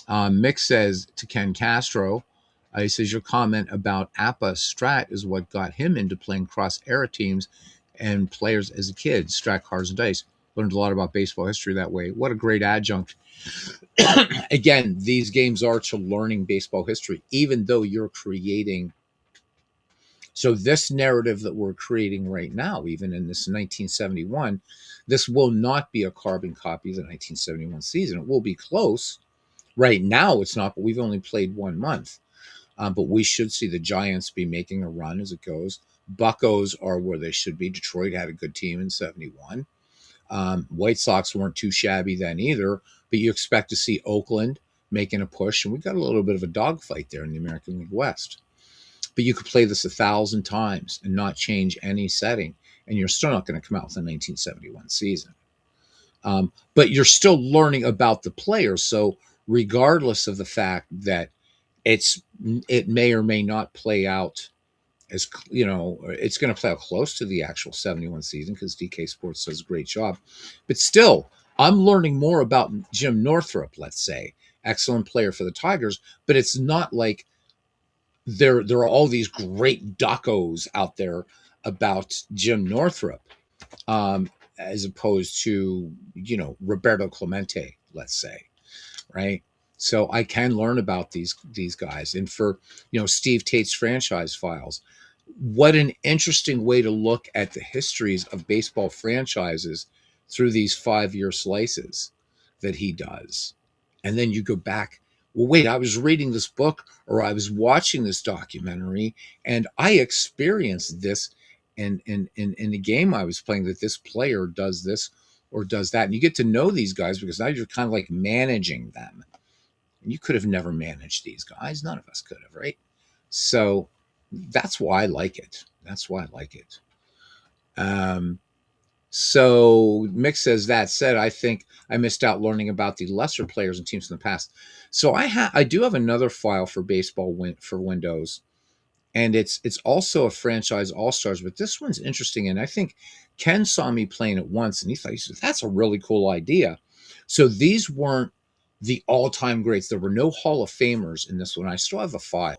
Speaker 1: Mick says to Ken Castro, he says, your comment about Appa Strat is what got him into playing cross-era teams and players as a kid. Strat, cars, and dice. Learned a lot about baseball history that way. What a great adjunct. Again, these games are to learning baseball history, even though you're creating. So this narrative that we're creating right now, even in this 1971, this will not be a carbon copy of the 1971 season. It will be close. Right now, it's not, but we've only played 1 month. But we should see the Giants be making a run as it goes. Buccos are where they should be. Detroit had a good team in 71. White Sox weren't too shabby then either, but you expect to see Oakland making a push, and we've got a little bit of a dogfight there in the American League West. But you could play this 1,000 times and not change any setting, and you're still not going to come out with a 1971 season. But you're still learning about the players. So regardless of the fact that it may or may not play out as, it's going to play out close to the actual 71 season because DK Sports does a great job. But still, I'm learning more about Jim Northrup, let's say, excellent player for the Tigers, but it's not like there are all these great docos out there about Jim Northrup, as opposed to, Roberto Clemente, let's say, right? So I can learn about these guys. And for, Steve Tate's franchise files, what an interesting way to look at the histories of baseball franchises through these 5-year slices that he does. And then you go back, well, wait, I was reading this book or I was watching this documentary and I experienced this in the game I was playing, that this player does this or does that. And you get to know these guys because now you're kind of like managing them. And you could have never managed these guys. None of us could have, right? So that's why I like it. That's why I like it. So Mick says, that said, I think I missed out learning about the lesser players and teams in the past. So I do have another file for baseball for Windows and it's also a franchise all stars. But this one's interesting, and I think Ken saw me playing it once, and he said that's a really cool idea. So these weren't the all time greats. There were no Hall of Famers in this one. I still have a file.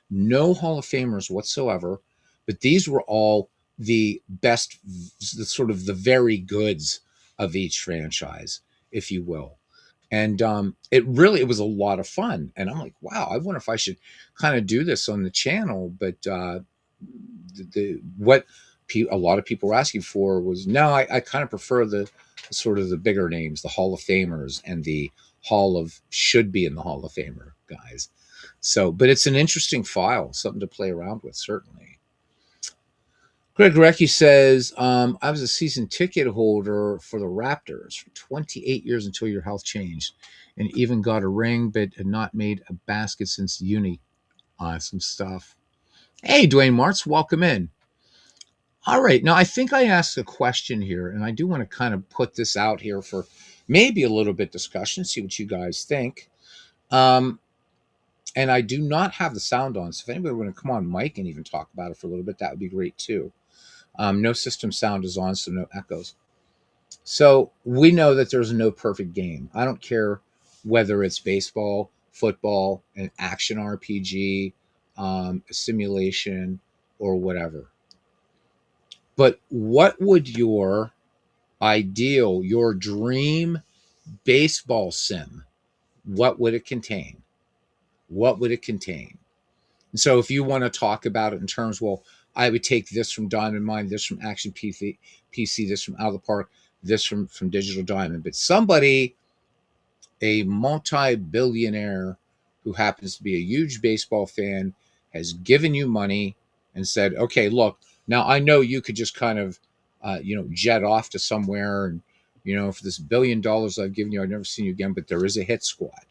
Speaker 1: No Hall of Famers whatsoever, but these were all the best, the sort of the very goods of each franchise, if you will. And it was a lot of fun. And I'm like, wow, I wonder if I should kind of do this on the channel. But what a lot of people were asking for was no, I kind of prefer the sort of the bigger names, the Hall of Famers and the Hall of should be in the Hall of Famer guys. So, but it's an interesting file, something to play around with, certainly. Greg Recchi says, I was a season ticket holder for the Raptors for 28 years until your health changed, and even got a ring, but had not made a basket since uni. Awesome stuff. Hey, Dwayne Martz, welcome in. All right. Now, I think I asked a question here, and I do want to kind of put this out here for maybe a little bit discussion, see what you guys think. Um, and I do not have the sound on. So if anybody want to come on mic and even talk about it for a little bit, that would be great too. No system sound is on, so no echoes. So we know that there's no perfect game. I don't care whether it's baseball, football, an action RPG, a simulation, or whatever. But what would your ideal, your dream baseball sim, what would it contain? What would it contain? And so if you want to talk about it in terms, well, I would take this from Diamond Mine, this from Action PC, this from Out of the Park, this from Digital Diamond. But somebody, a multi-billionaire who happens to be a huge baseball fan, has given you money and said, okay, look, now I know you could just kind of, jet off to somewhere and, for this $1 billion I've given you, I've never seen you again, but there is a hit squad,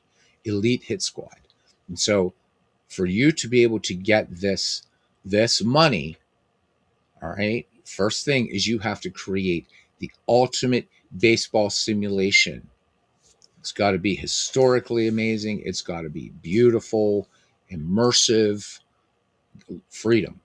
Speaker 1: elite hit squad. And so for you to be able to get this money, all right, first thing is you have to create the ultimate baseball simulation. It's got to be historically amazing. It's got to be beautiful, immersive, freedom.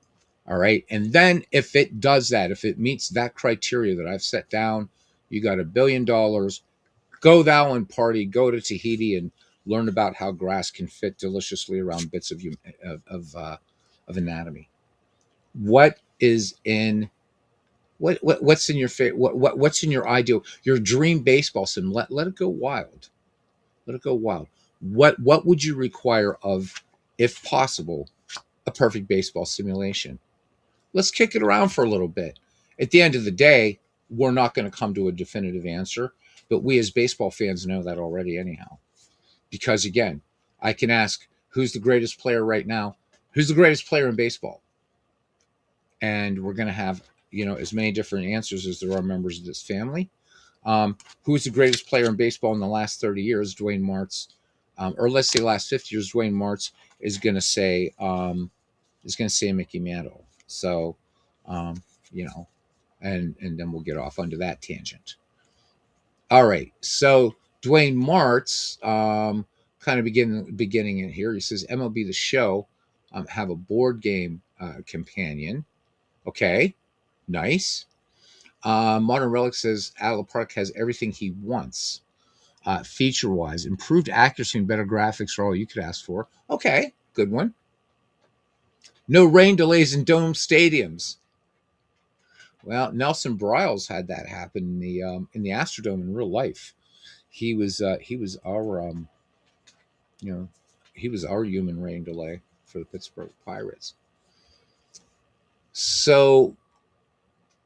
Speaker 1: All right. And then if it does that, if it meets that criteria that I've set down, you got $1 billion. Go thou and party, go to Tahiti and learn about how grass can fit deliciously around bits of anatomy. What is in what's in your what's in your ideal, your dream baseball sim? Let it go wild. Let it go wild. What would you require of, if possible, a perfect baseball simulation? Let's kick it around for a little bit. At the end of the day, we're not going to come to a definitive answer, but we as baseball fans know that already anyhow. Because again, I can ask, who's the greatest player right now? Who's the greatest player in baseball? And we're going to have, as many different answers as there are members of this family. Who's the greatest player in baseball in the last 30 years? Dwayne Martz, or let's say last 50 years. Dwayne Martz is going to say Mickey Mantle. So, um, you know, and then we'll get off onto that tangent. All right. So Dwayne Martz, kind of beginning it here. He says MLB The Show have a board game companion. Okay, nice. Modern Relic says Adler Park has everything he wants, feature wise. Improved accuracy and better graphics are all you could ask for. Okay, good one. No rain delays in dome stadiums. Well, Nelson Bryles had that happen in the Astrodome in real life. He was our you know he was our human rain delay for the Pittsburgh Pirates. So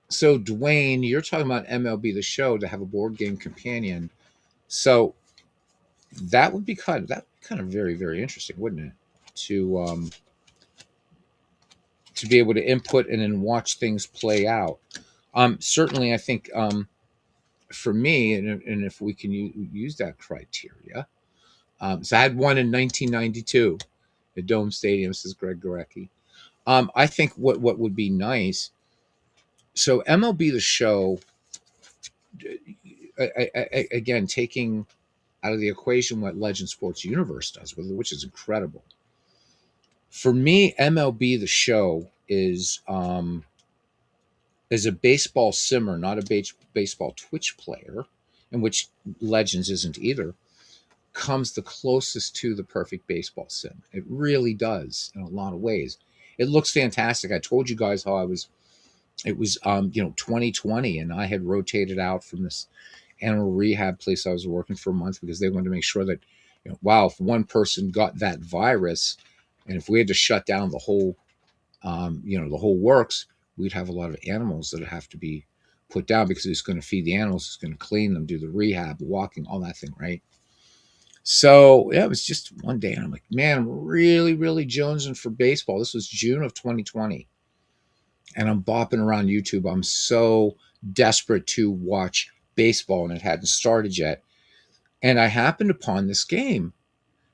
Speaker 1: Dwayne, you're talking about MLB The Show to have a board game companion. So that would be kind of very, very interesting, wouldn't it? To be able to input and then watch things play out. Certainly, I think for me, and if we can use that criteria, so I had one in 1992 at Dome Stadium. Says Greg Gorecki. I think what would be nice. So MLB The Show, again, taking out of the equation what Legend Sports Universe does, which is incredible. For me, MLB The Show is a baseball simmer, not a baseball Twitch player, in which Legends isn't either, comes the closest to the perfect baseball sim. It really does in a lot of ways. It looks fantastic. I told you guys how it was 2020, and I had rotated out from this animal rehab place I was working for a month because they wanted to make sure that, wow, if one person got that virus, and if we had to shut down the whole, the whole works, we'd have a lot of animals that have to be put down because it's going to feed the animals, it's going to clean them, do the rehab, walking, all that thing, right? So yeah, it was just one day, and I'm like, man, I'm really, really jonesing for baseball. This was June of 2020, and I'm bopping around YouTube. I'm so desperate to watch baseball, and it hadn't started yet. And I happened upon this game,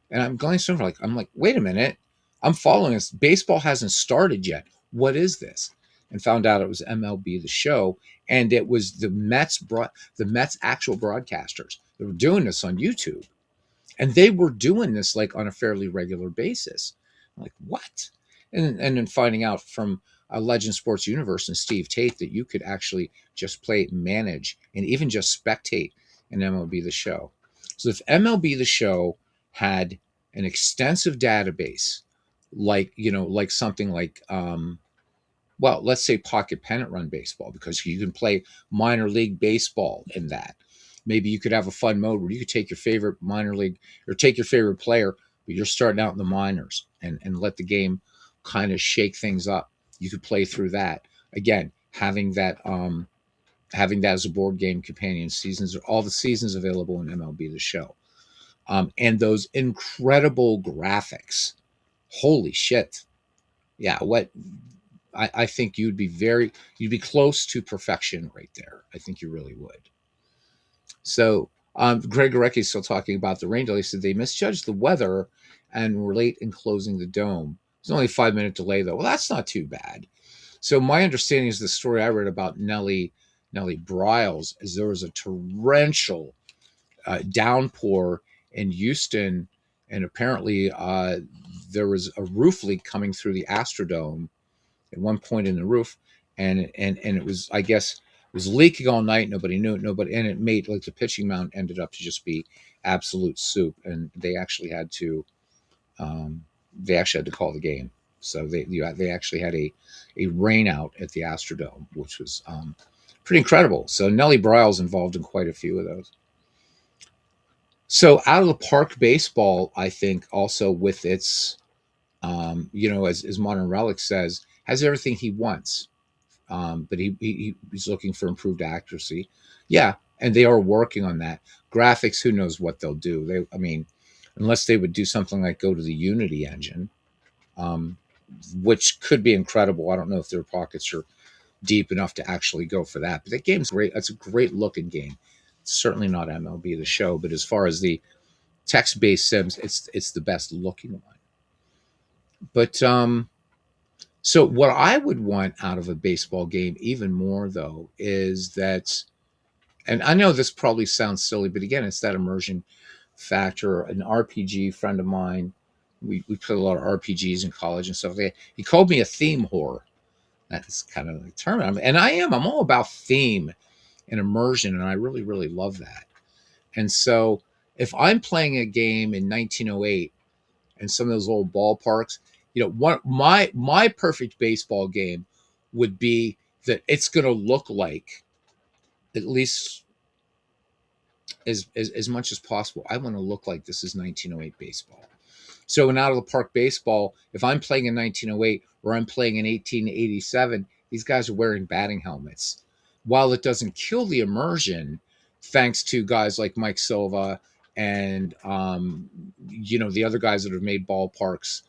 Speaker 1: and I'm going somewhere I'm like, wait a minute, I'm following this. Baseball hasn't started yet. What is this? And found out it was MLB The Show, and it was the Mets actual broadcasters that were doing this on YouTube, and they were doing this like on a fairly regular basis. I'm like, what? And then finding out from Legend Sports Universe and Steve Tate that you could actually just play, manage, and even just spectate an MLB The Show. So if MLB The Show had an extensive database, like something like, well, let's say pocket pennant run baseball, because you can play minor league baseball in that. Maybe you could have a fun mode where you could take your favorite minor league or take your favorite player, but you're starting out in the minors, and let the game kind of shake things up. You could play through that. Again, having that as a board game companion. Seasons, all the seasons available in MLB The Show. And those incredible graphics. Holy shit. Yeah, I think you'd be close to perfection right there. I think you really would. So Greg Gorecki is still talking about the rain delay. He said they misjudged the weather and were late in closing the dome. It's only a 5-minute delay though. Well, that's not too bad. So my understanding is the story I read about Nellie Bryles is there was a torrential downpour in Houston, and apparently there was a roof leak coming through the Astrodome at one point in the roof, and it was, I guess, it was leaking all night. Nobody knew it. And it made, like, the pitching mound ended up to just be absolute soup, and they actually had to call the game. So they actually had a rain out at the Astrodome, which was pretty incredible. So Nellie Bryles involved in quite a few of those. So out of the park baseball, I think also with its, as Modern Relic says, has everything he wants. But he's looking for improved accuracy. Yeah, and they are working on that. Graphics, who knows what they'll do? I mean, unless they would do something like go to the Unity engine, um, which could be incredible. I don't know if their pockets are deep enough to actually go for that. But that game's great. That's a great looking game. It's certainly not MLB The Show, but as far as the text-based sims, it's the best looking one. But so what I would want out of a baseball game even more though is that, and I know this probably sounds silly, but again, it's that immersion factor. An RPG friend of mine, we played a lot of RPGs in college and stuff. He called me a theme whore. That's kind of the term. And I'm all about theme and immersion, and I really, really love that. And so if I'm playing a game in 1908 and some of those old ballparks, my perfect baseball game would be that it's going to look like, at least as much as possible, I want to look like this is 1908 baseball. So in out of the park baseball, if I'm playing in 1908 or I'm playing in 1887, these guys are wearing batting helmets. While it doesn't kill the immersion, thanks to guys like Mike Silva and the other guys that have made ballparks,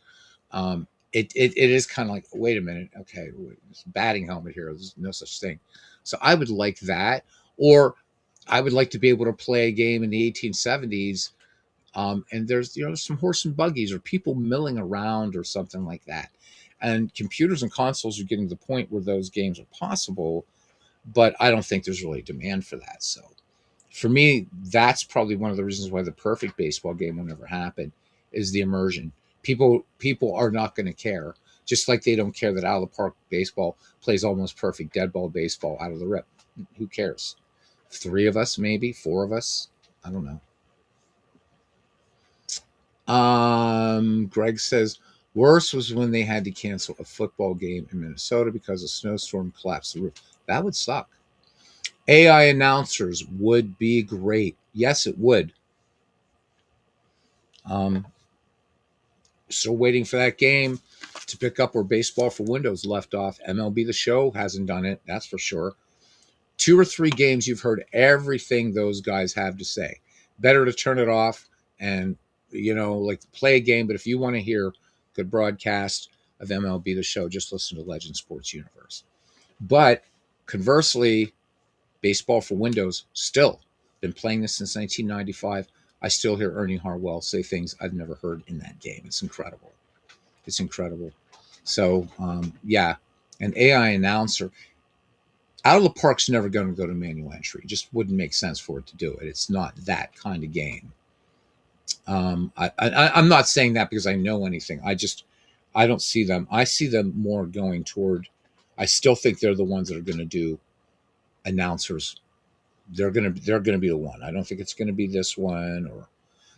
Speaker 1: it is kind of like, wait a minute, okay, this batting helmet here, there's no such thing. So I would like that, or I would like to be able to play a game in the 1870s, and there's some horse and buggies or people milling around or something like that. And computers and consoles are getting to the point where those games are possible, but I don't think there's really demand for that. So for me, that's probably one of the reasons why the perfect baseball game will never happen, is the immersion. People are not going to care, just like they don't care that out of the park baseball plays almost perfect dead ball baseball out of the rip. Who cares? Three of us, maybe four of us. I don't know. Greg says worse was when they had to cancel a football game in Minnesota because a snowstorm collapsed the roof. That would suck. AI announcers would be great. Yes, it would. Um, Still waiting for that game to pick up where Baseball for Windows left off. MLB The Show hasn't done it, that's for sure. 2 or 3 games, you've heard everything those guys have to say. Better to turn it off and, like play a game. But if you want to hear good broadcast of MLB The Show, just listen to Legend Sports Universe. But conversely, Baseball for Windows still been playing this since 1995. I still hear Ernie Harwell say things I've never heard in that game. It's incredible. It's incredible. So, yeah, an AI announcer. Out of the Park's never going to go to manual entry. It just wouldn't make sense for it to do it. It's not that kind of game. I'm not saying that because I know anything. I don't see them. I see them more going toward. I still think they're the ones that are going to do announcers. They're gonna be the one. I don't think it's going to be this one, or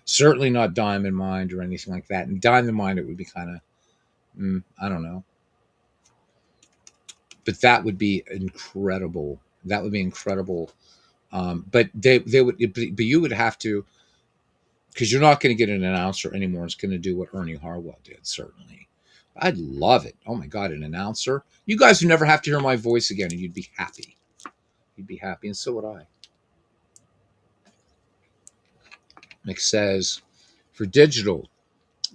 Speaker 1: certainly not Diamond Mind or anything like that. And Diamond Mind, it would be kind of, I don't know, but that would be incredible. That would be incredible. But they would, but you would have to, because you're not going to get an announcer anymore. It's going to do what Ernie Harwell did. Certainly, I'd love it. Oh my God, an announcer! You guys would never have to hear my voice again, and you'd be happy. You'd be happy, and so would I. Nick says, for digital,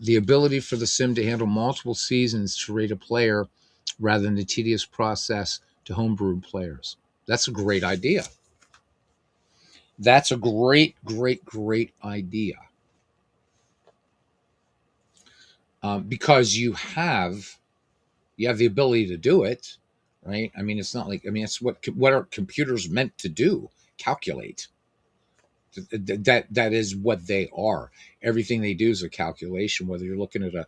Speaker 1: the ability for the sim to handle multiple seasons to rate a player rather than the tedious process to homebrew players. That's a great idea. That's a great, great, great idea. Because you have the ability to do it, right? I mean, it's not like, I mean, it's what are computers meant to do? Calculate. That is what they are. Everything they do is a calculation. Whether you're looking at a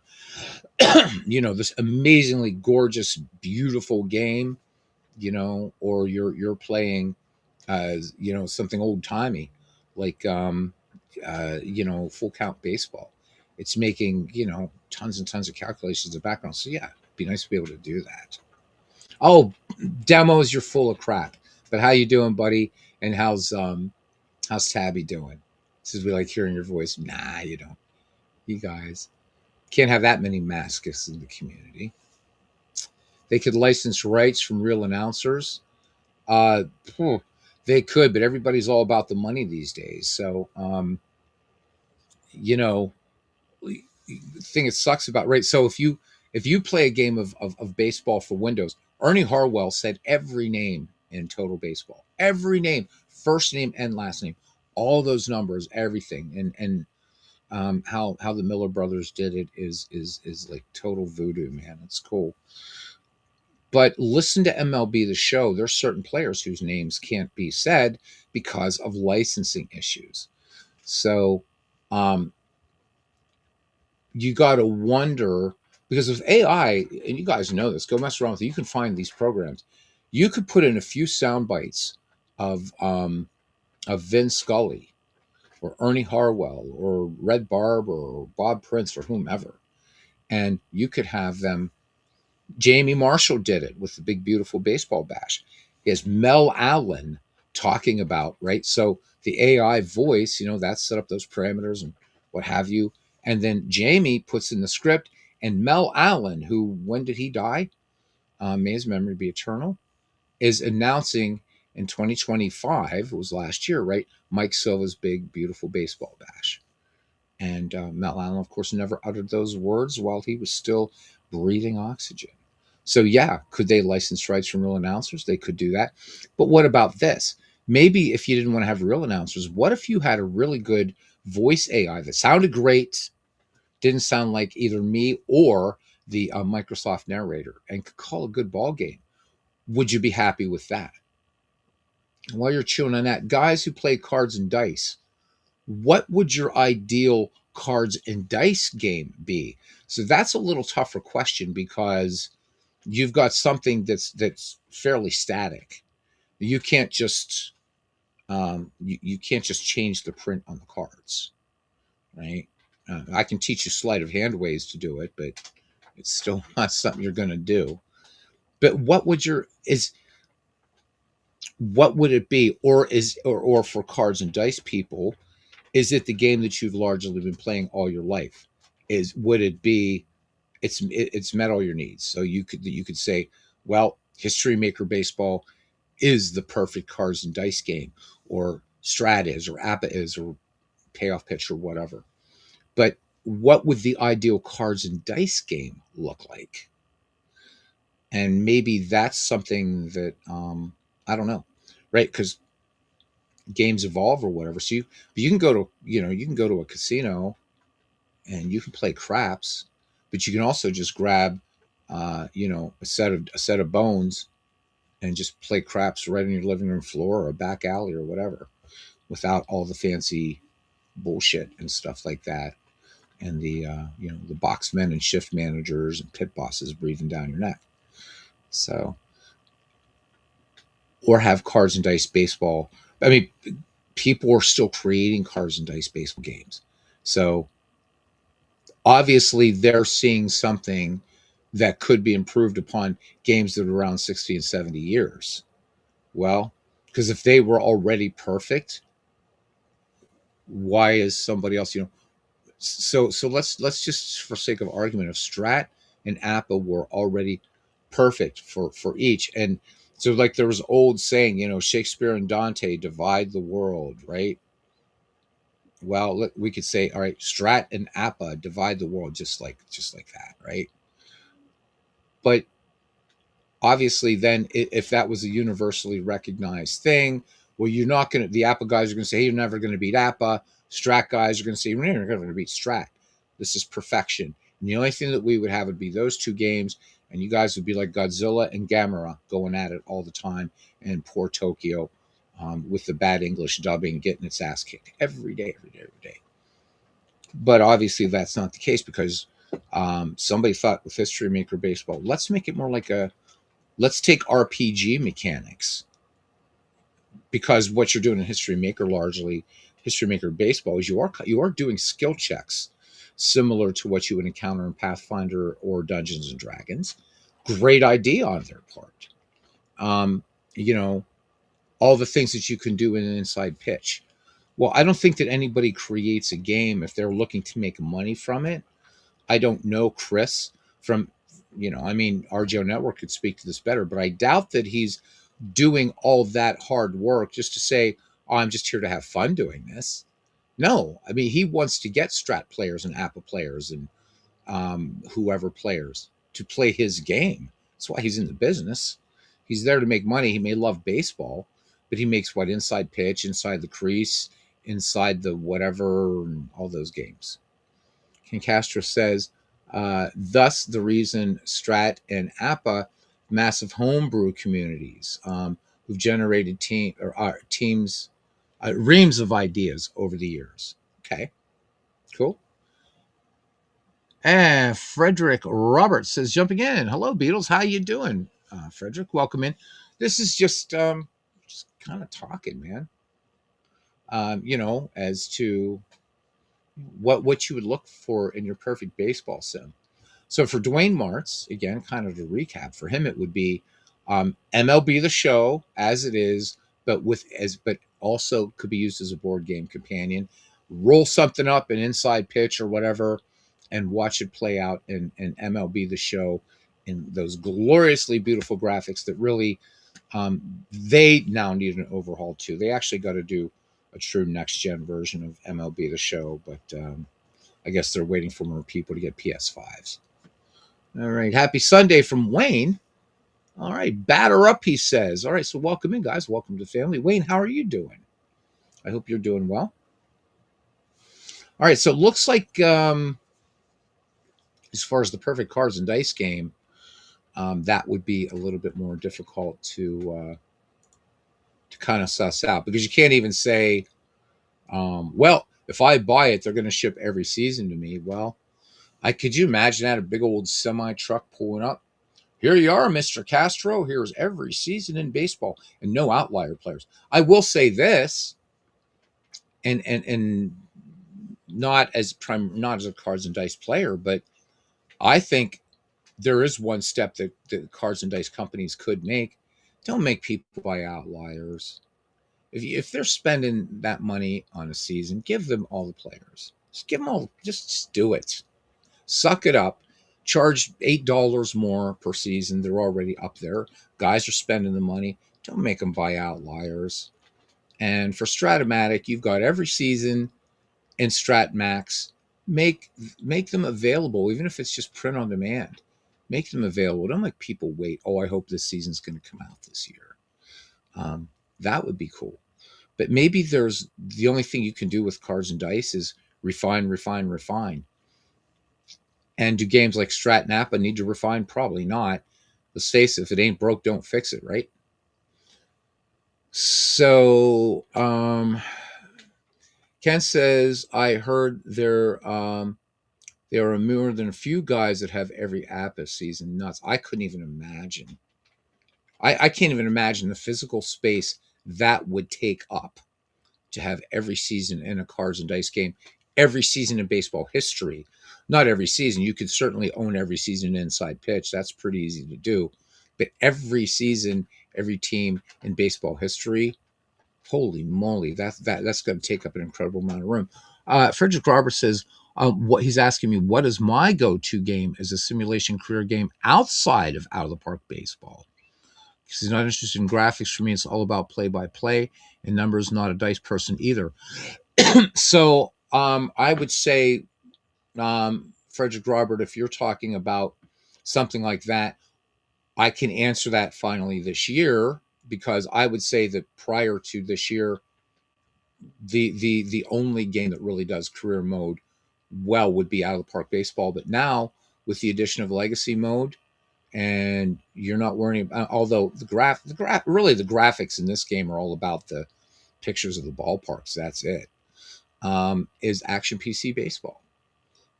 Speaker 1: this amazingly gorgeous, beautiful game, or you're playing, something old timey, like full count baseball. It's making tons and tons of calculations in the background. So yeah, it'd be nice to be able to do that. Oh, demos, you're full of crap. But how you doing, buddy? And how's Tabby doing? Says we like hearing your voice. Nah, you don't. You guys can't have that many masochists in the community. They could license rights from real announcers. Uh, they could, but everybody's all about the money these days. So, you know, the thing it sucks about, right? So if you play a game of baseball for Windows, Ernie Harwell said every name in Total Baseball, every name, first name and last name, all those numbers, everything, and how the Miller brothers did it is like total voodoo, man. It's cool. But listen to MLB The Show. There's certain players whose names can't be said because of licensing issues. So um, you got to wonder, because with AI, and you guys know this, go mess around with it. You can find these programs. You could put in a few sound bites of Vin Scully or Ernie Harwell or Red Barber or Bob Prince or whomever, and you could have them. Jamie Marshall did it with the Big Beautiful Baseball Bash. He has Mel Allen talking about, right? So the AI voice, that set up those parameters and what have you. And then Jamie puts in the script, and Mel Allen, who, when did he die? May his memory be eternal, is announcing in 2025, it was last year, right? Mike Silva's Big Beautiful Baseball Bash. And Mel Allen, of course, never uttered those words while he was still breathing oxygen. So, yeah, could they license rights from real announcers? They could do that. But what about this? Maybe if you didn't want to have real announcers, what if you had a really good voice AI that sounded great, didn't sound like either me or the Microsoft narrator, and could call a good ball game? Would you be happy with that? While you're chewing on that, guys who play cards and dice, what would your ideal cards and dice game be? So that's a little tougher question, because you've got something that's fairly static. You can't just you can't just change the print on the cards, right? I can teach you sleight of hand ways to do it, but it's still not something you're going to do. But what would it be, or for cards and dice people, is it the game that you've largely been playing all your life? Is would it be it's met all your needs? So you could say, well, History Maker Baseball is the perfect cards and dice game, or Strat is, or Appa is, or Payoff Pitch, or whatever. But what would the ideal cards and dice game look like? And maybe that's something that I don't know, right? Because games evolve or whatever. So you can go to you can go to a casino and you can play craps, but you can also just grab a set of bones and just play craps right on your living room floor or a back alley or whatever, without all the fancy bullshit and stuff like that, and the box men and shift managers and pit bosses breathing down your neck. So, or have cards and dice baseball. I mean, people are still creating cards and dice baseball games. So obviously they're seeing something that could be improved upon games that are around 60 and 70 years. Well, because if they were already perfect, why is somebody else, so let's just, for sake of argument, if Strat and Appa were already perfect for each. And so, like, there was old saying, Shakespeare and Dante divide the world, right? Well, we could say, all right, Strat and Appa divide the world, just like that, right? But obviously, then, if that was a universally recognized thing, well, you're not going to, the Appa guys are going to say, hey, you're never going to beat Appa. Strat guys are going to say, you're never going to beat Strat. This is perfection. And the only thing that we would have would be those two games, and you guys would be like Godzilla and Gamera going at it all the time, and poor Tokyo, with the bad English dubbing, getting its ass kicked every day, every day, every day. But obviously, that's not the case, because somebody thought with History Maker Baseball, let's make it more like let's take RPG mechanics, because what you're doing in History Maker, largely History Maker Baseball, is you are doing skill checks similar to what you would encounter in Pathfinder or Dungeons and Dragons. Great idea on their part. Um, you know, all the things that you can do in an inside pitch. Well, I don't think that anybody creates a game if they're looking to make money from it. I don't know Chris from, I mean, RGO Network could speak to this better, but I doubt that he's doing all that hard work just to say, oh, I'm just here to have fun doing this. No, I mean, he wants to get Strat players and Apple players and whoever players to play his game. That's why he's in the business. He's there to make money. He may love baseball, but he makes what, inside pitch, inside the crease, inside the whatever, and all those games. Ken Castro says, thus the reason Strat and Appa, massive homebrew communities, who've generated teams, reams of ideas over the years. Okay, cool. And Frederick Roberts says, jumping in. Hello, Beatles. How you doing, Frederick? Welcome in. This is just kind of talking, man. As to what you would look for in your perfect baseball sim. So for Dwayne Martz, again, kind of to recap, for him it would be MLB The Show as it is, but also could be used as a board game companion. Roll something up, an inside pitch or whatever, and watch it play out in MLB The Show in those gloriously beautiful graphics that really they now need an overhaul too. They actually got to do a true next gen version of MLB The Show, but I guess they're waiting for more people to get PS5s. All right. Happy Sunday from Wayne. All right. Batter up, he says. All right. So welcome in, guys. Welcome to the family. Wayne, how are you doing? I hope you're doing well. All right. So it looks like, as far as the perfect cards and dice game, that would be a little bit more difficult to kind of suss out, because you can't even say, well, if I buy it, they're going to ship every season to me. Well, could you imagine that, a big old semi truck pulling up? Here you are, Mr. Castro. Here's every season in baseball, and no outlier players. I will say this, and not as a cards and dice player, but I think there is one step that the cards and dice companies could make. Don't make people buy outliers. If they're spending that money on a season, give them all the players. Just give them all. Just do it. Suck it up. Charge $8 more per season. They're already up there. Guys are spending the money. Don't make them buy outliers. And for Stratomatic, you've got every season in StratMax. Make them available, even if it's just print on demand. Make them available. Don't make people wait. Oh, I hope this season's going to come out this year. That would be cool. But maybe there's the only thing you can do with cards and dice is refine, refine, refine. And do games like Strat Napa need to refine? Probably not. Let's face it, if it ain't broke, don't fix it, right? So Ken says, I heard there are more than a few guys that have every app this season. Nuts. I couldn't even imagine. I can't even imagine the physical space that would take up to have every season in a cards and dice game, every season in baseball history. Not every season. You could certainly own every season inside pitch. That's pretty easy to do. But every season, every team in baseball history, holy moly, that's going to take up an incredible amount of room. Frederick Robert says, what he's asking me, what is my go-to game as a simulation career game outside of Out of the Park Baseball? Because he's not interested in graphics. For me, it's all about play-by-play, and numbers. Not a dice person either. So I would say, Frederick Robert, if you're talking about something like that, I can answer that finally this year, because I would say that prior to this year, the only game that really does career mode well would be Out of the Park Baseball. But now with the addition of legacy mode, and you're not worrying about, although the graphics in this game are all about the pictures of the ballparks. That's it. Is Action PC Baseball.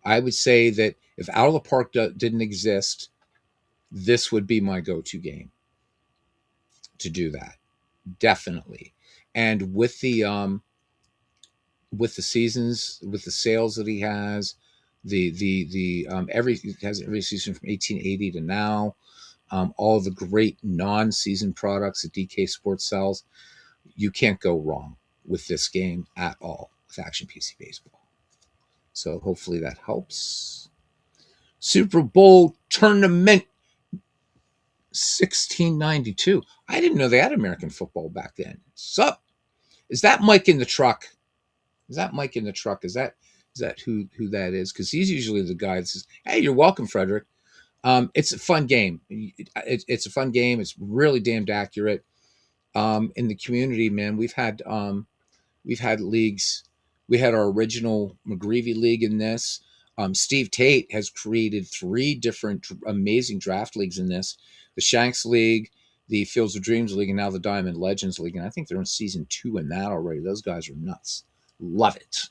Speaker 1: I would say that if Out of the Park didn't exist, this would be my go-to game to do that. Definitely. And with the seasons, with the sales that he has, he has every season from 1880 to now, all the great non-season products that DK Sports sells, you can't go wrong with this game at all with Action PC Baseball. So hopefully that helps. Super Bowl tournament 1692. I didn't know they had American football back then. Sup? Is that Mike in the truck? Is that Mike in the truck? Is that who that is? Because he's usually the guy that says, "Hey, you're welcome, Frederick." It's a fun game. It's a fun game. It's really damned accurate. In the community, man, we've had leagues. We had our original McGreevy League in this. Steve Tate has created 3 different amazing draft leagues in this: the Shanks League, the Fields of Dreams League, and now the Diamond Legends League. And I think they're in season 2 in that already. Those guys are nuts. Love it.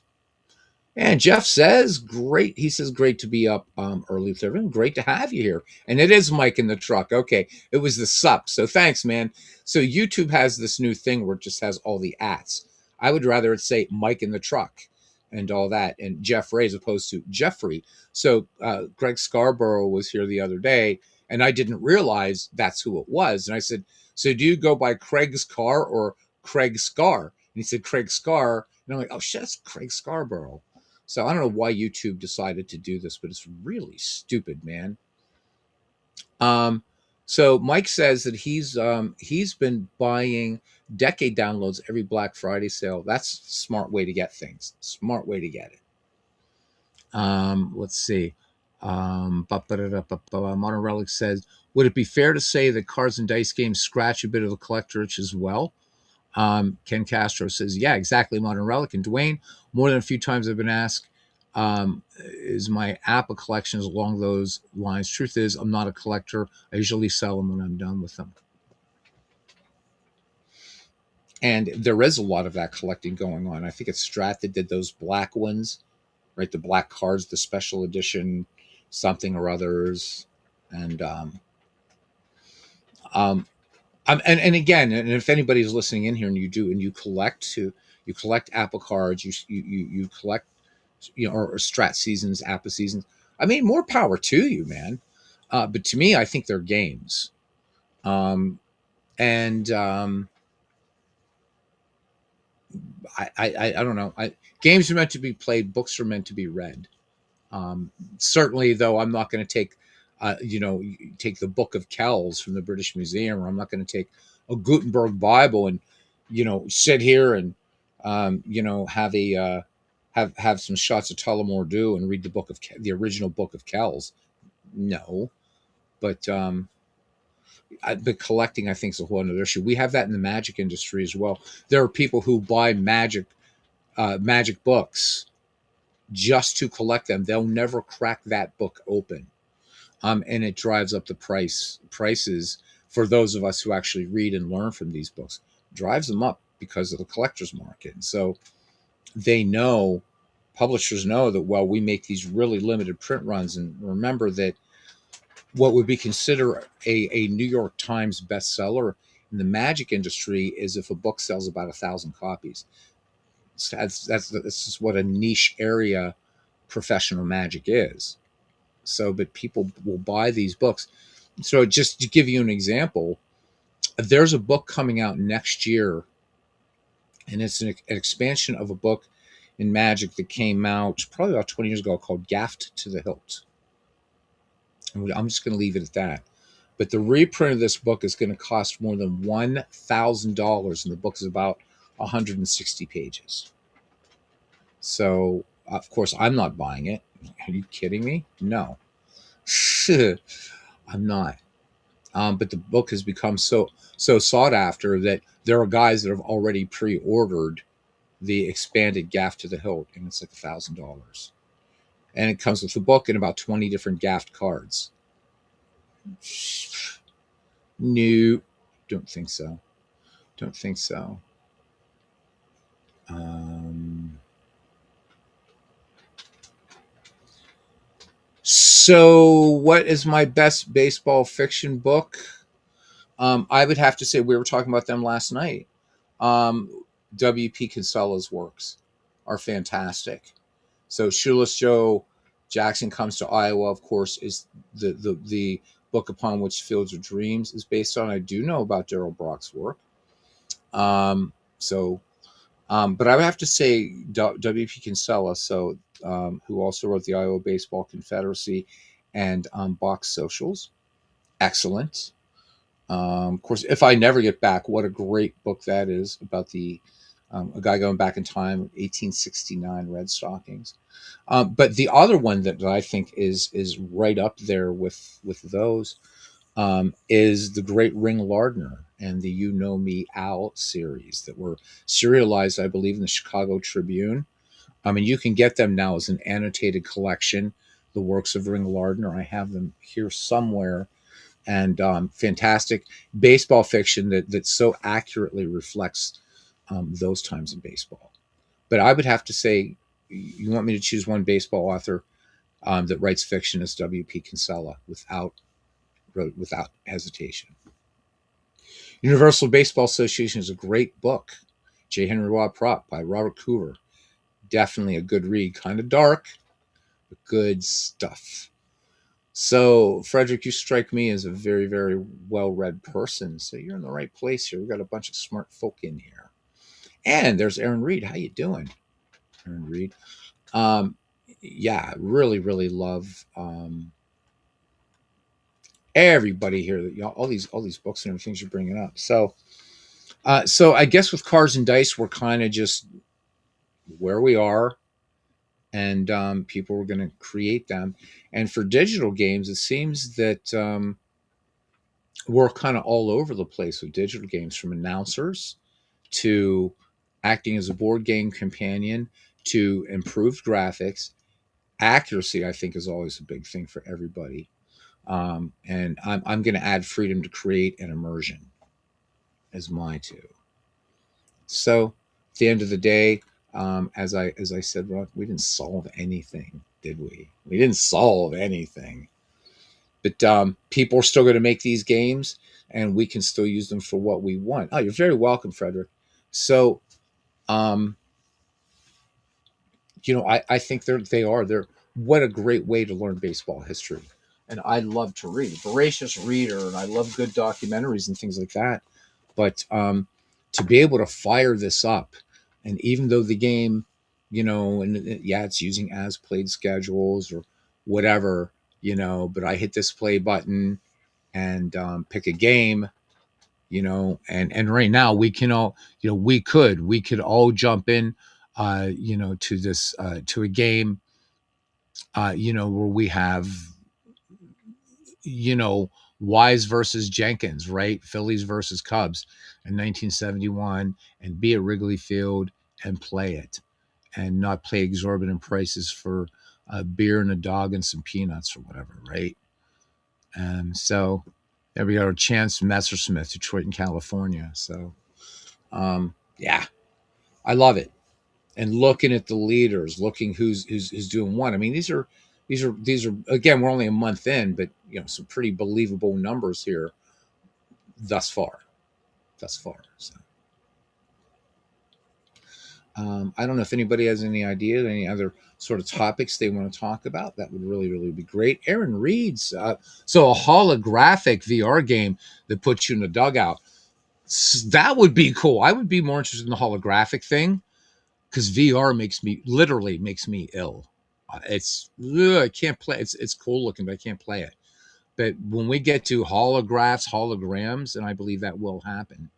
Speaker 1: And Jeff says, great. He says, great to be up early with everyone. Great to have you here. And it is Mike in the truck. Okay. It was the sup. So thanks, man. So YouTube has this new thing where it just has all the ats. I would rather it say Mike in the truck and all that, and Jeff Ray as opposed to Jeffrey. So Greg Scarborough was here the other day, and I didn't realize that's who it was. And I said, so do you go by Craig's Car or Craig Scar? And he said, Craig Scar. And I'm like, oh, shit, that's Craig Scarborough. So I don't know why YouTube decided to do this, but it's really stupid, man. So Mike says that he's been buying Decade downloads every Black Friday sale. That's a smart way to get things. Smart way to get it. Let's see. Modern Relic says, would it be fair to say that cards and dice games scratch a bit of the collector itch as well? Ken Castro says, yeah, exactly, Modern Relic. And Dwayne, more than a few times I've been asked, is my app a collection along those lines? Truth is, I'm not a collector. I usually sell them when I'm done with them. And there is a lot of that collecting going on. I think it's Strat that did those black ones, right? The black cards, the special edition, something or others, and um, and again, and if anybody's listening in here and you do and you collect Apple cards, you collect, or Strat seasons, Apple seasons. I mean, more power to you, man. But to me, I think they're games. And I don't know. Games are meant to be played. Books are meant to be read. Certainly, though, I'm not going to take, take the Book of Kells from the British Museum, or I'm not going to take a Gutenberg Bible and, sit here and, have a have some shots of Tullamore Dew and read the original Book of Kells. No, but but collecting, I think, is a whole other issue. We have that in the magic industry as well. There are people who buy magic books just to collect them. They'll never crack that book open, and it drives up the prices for those of us who actually read and learn from these books. Drives them up because of the collector's market. And so they know, publishers know that, well, we make these really limited print runs, and remember that what would be considered a New York Times bestseller in the magic industry is if a book sells about 1,000 copies. That's just what a niche area professional magic is. So, but people will buy these books. So, just to give you an example, there's a book coming out next year, and it's an expansion of a book in magic that came out probably about 20 years ago called Gaffed to the Hilt. And I'm just going to leave it at that. But the reprint of this book is going to cost more than $1,000, and the book is about 160 pages. So, of course, I'm not buying it. Are you kidding me? No, I'm not. But the book has become so sought after that there are guys that have already pre-ordered the expanded Gaff to the Hilt, and it's like $1,000. And it comes with the book and about 20 different Gaff cards. No, don't think so. Don't think so. So, what is my best baseball fiction book? I would have to say, we were talking about them last night. W.P. Kinsella's works are fantastic. So, Shoeless Joe Jackson Comes to Iowa, of course, is the book upon which Fields of Dreams is based on. I do know about Darrell Brock's work. But I would have to say W.P. Kinsella, who also wrote the Iowa Baseball Confederacy and Box Socials. Excellent. Of course, If I Never Get Back, what a great book that is about a guy going back in time, 1869 Red Stockings. But the other one that I think is right up there with those is the great Ring Lardner and the You Know Me Al series that were serialized, I believe, in the Chicago Tribune. I mean, you can get them now as an annotated collection, the works of Ring Lardner. I have them here somewhere. And fantastic baseball fiction that so accurately reflects those times in baseball. But I would have to say, you want me to choose one baseball author that writes fiction, is W.P. Kinsella without hesitation. Universal Baseball Association is a great book. J. Henry Watt Prop by Robert Coover. Definitely a good read. Kind of dark, but good stuff. So, Frederick, you strike me as a very, very well-read person. So you're in the right place here. We've got a bunch of smart folk in here. And there's Aaron Reed. How you doing, Aaron Reed? Yeah, really, really love everybody here. All these books and everything you're bringing up. So I guess with Cards and Dice, we're kind of just where we are, and people were going to create them. And for digital games, it seems that we're kind of all over the place with digital games, from announcers to acting as a board game companion to improved graphics. Accuracy, I think, is always a big thing for everybody. And I'm going to add freedom to create and immersion as my two. So at the end of the day, as I said, Rod, we didn't solve anything, did we? We didn't solve anything. But people are still going to make these games, and we can still use them for what we want. Oh, you're very welcome, Frederick. So, um, I think they're what a great way to learn baseball history. And I love to read, voracious reader, and I love good documentaries and things like that. But to be able to fire this up, and even though the game, and yeah, it's using as played schedules or whatever, but I hit this play button and pick a game, and right now we can all, we could all jump in, to this, to a game, where we have, you know, Wise versus Jenkins, right? Phillies versus Cubs in 1971, and be at Wrigley Field and play it, and not pay exorbitant prices for a beer and a dog and some peanuts or whatever, right? So there we go. Chance Messersmith, Detroit and California. So, yeah, I love it. And looking at the leaders, looking who's doing what. I mean, these are again, we're only a month in, but some pretty believable numbers here thus far. Thus far. So I don't know if anybody has any idea, any other sort of topics they want to talk about. That would really, really be great. Aaron reads. So a holographic VR game that puts you in the dugout. That would be cool. I would be more interested in the holographic thing, because VR literally makes me ill. I can't play. It's cool looking, but I can't play it. But when we get to holograms, and I believe that will happen,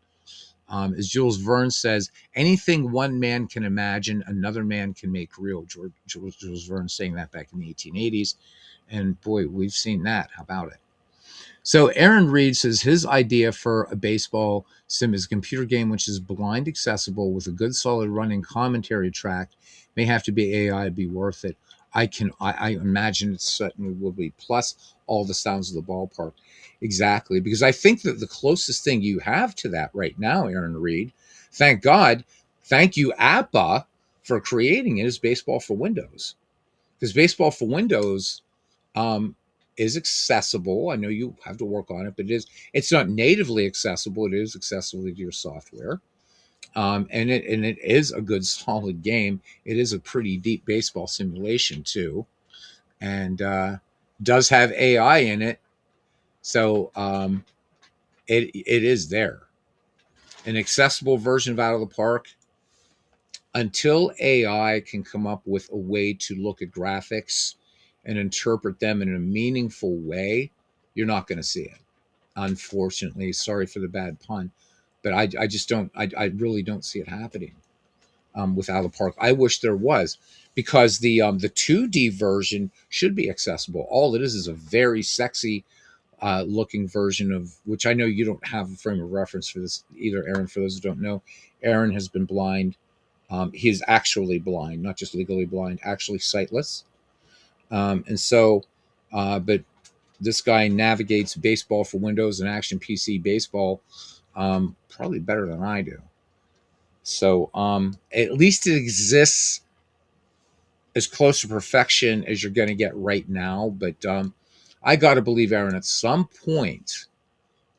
Speaker 1: as Jules Verne says, anything one man can imagine, another man can make real. Jules Verne saying that back in the 1880s, and boy, we've seen that. How about it? So Aaron Reed says his idea for a baseball sim is a computer game which is blind accessible with a good solid running commentary track. May have to be AI to be worth it. I imagine it certainly will be. Plus all the sounds of the ballpark. Exactly. Because I think that the closest thing you have to that right now, Aaron Reed, thank God, thank you, APBA, for creating it, is Baseball for Windows. Because Baseball for Windows, um, is accessible. I know you have to work on it, but it's not natively accessible. It is accessible to your software. And it is a good solid game. It is a pretty deep baseball simulation too, and does have AI in it. So it is there. An accessible version of Out of the Park. Until AI can come up with a way to look at graphics and interpret them in a meaningful way, you're not going to see it. Unfortunately, sorry for the bad pun, but I just don't. I really don't see it happening with Out of the Park. I wish there was, because the 2D version should be accessible. All it is a very sexy looking version of, which I know you don't have a frame of reference for this either, Aaron. For those who don't know, Aaron has been blind. He is actually blind, not just legally blind, actually sightless. And so, but this guy navigates Baseball for Windows and Action PC Baseball probably better than I do. So at least it exists as close to perfection as you're going to get right now. But I got to believe, Aaron, at some point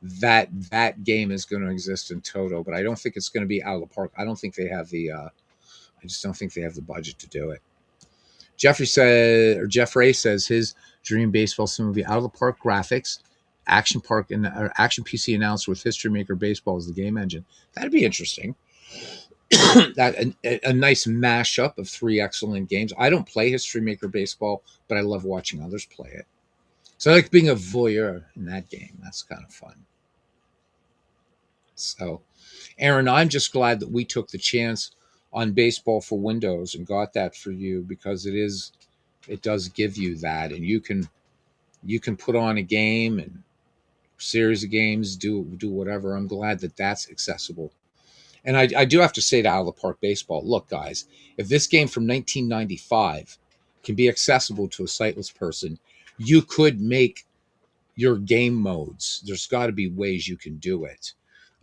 Speaker 1: that game is going to exist in Toto. But I don't think it's going to be Out of the Park. I don't think they have the. I just don't think they have the budget to do it. Jeffrey says his dream baseball sim would be Out of the Park graphics, Action Park and Action PC announced with History Maker Baseball as the game engine. That'd be interesting. That a nice mashup of three excellent games. I don't play History Maker Baseball, but I love watching others play it. So I like being a voyeur in that game. That's kind of fun. So, Aaron, I'm just glad that we took the chance on Baseball for Windows and got that for you, because it does give you that, and you can put on a game and series of games, do whatever. I'm glad that that's accessible. And I do have to say to Out of the Park Baseball, look, guys, if this game from 1995 can be accessible to a sightless person, you could make your game modes. There's got to be ways you can do it.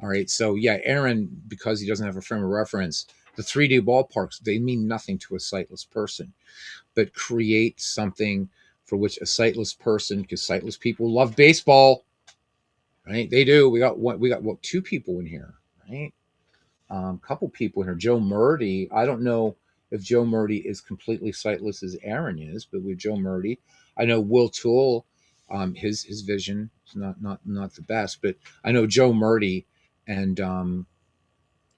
Speaker 1: All right. So yeah, Aaron, because he doesn't have a frame of reference, the 3D ballparks, they mean nothing to a sightless person, but create something for which a sightless person, because sightless people love baseball, right? They do. We got two people in here, right? Couple people in here. Joe Murdy. I don't know if Joe Murdy is completely sightless as Aaron is, but with Joe Murdy, I know Will Toole. His vision is not the best, but I know Joe Murdy and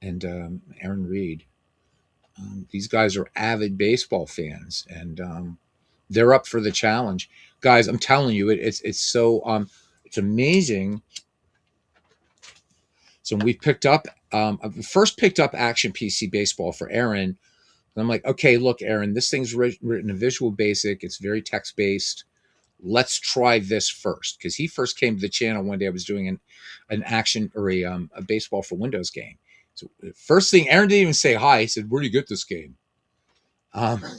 Speaker 1: Aaron Reed. These guys are avid baseball fans, and they're up for the challenge, guys. I'm telling you, it's so it's amazing. So we picked up I first picked up Action PC Baseball for Aaron. And I'm like, okay, look, Aaron, this thing's written in Visual Basic. It's very text based. Let's try this first, because he first came to the channel one day. I was doing an action or a baseball for Windows game. So first thing, Aaron didn't even say hi. He said, "Where do you get this game?" I'm like,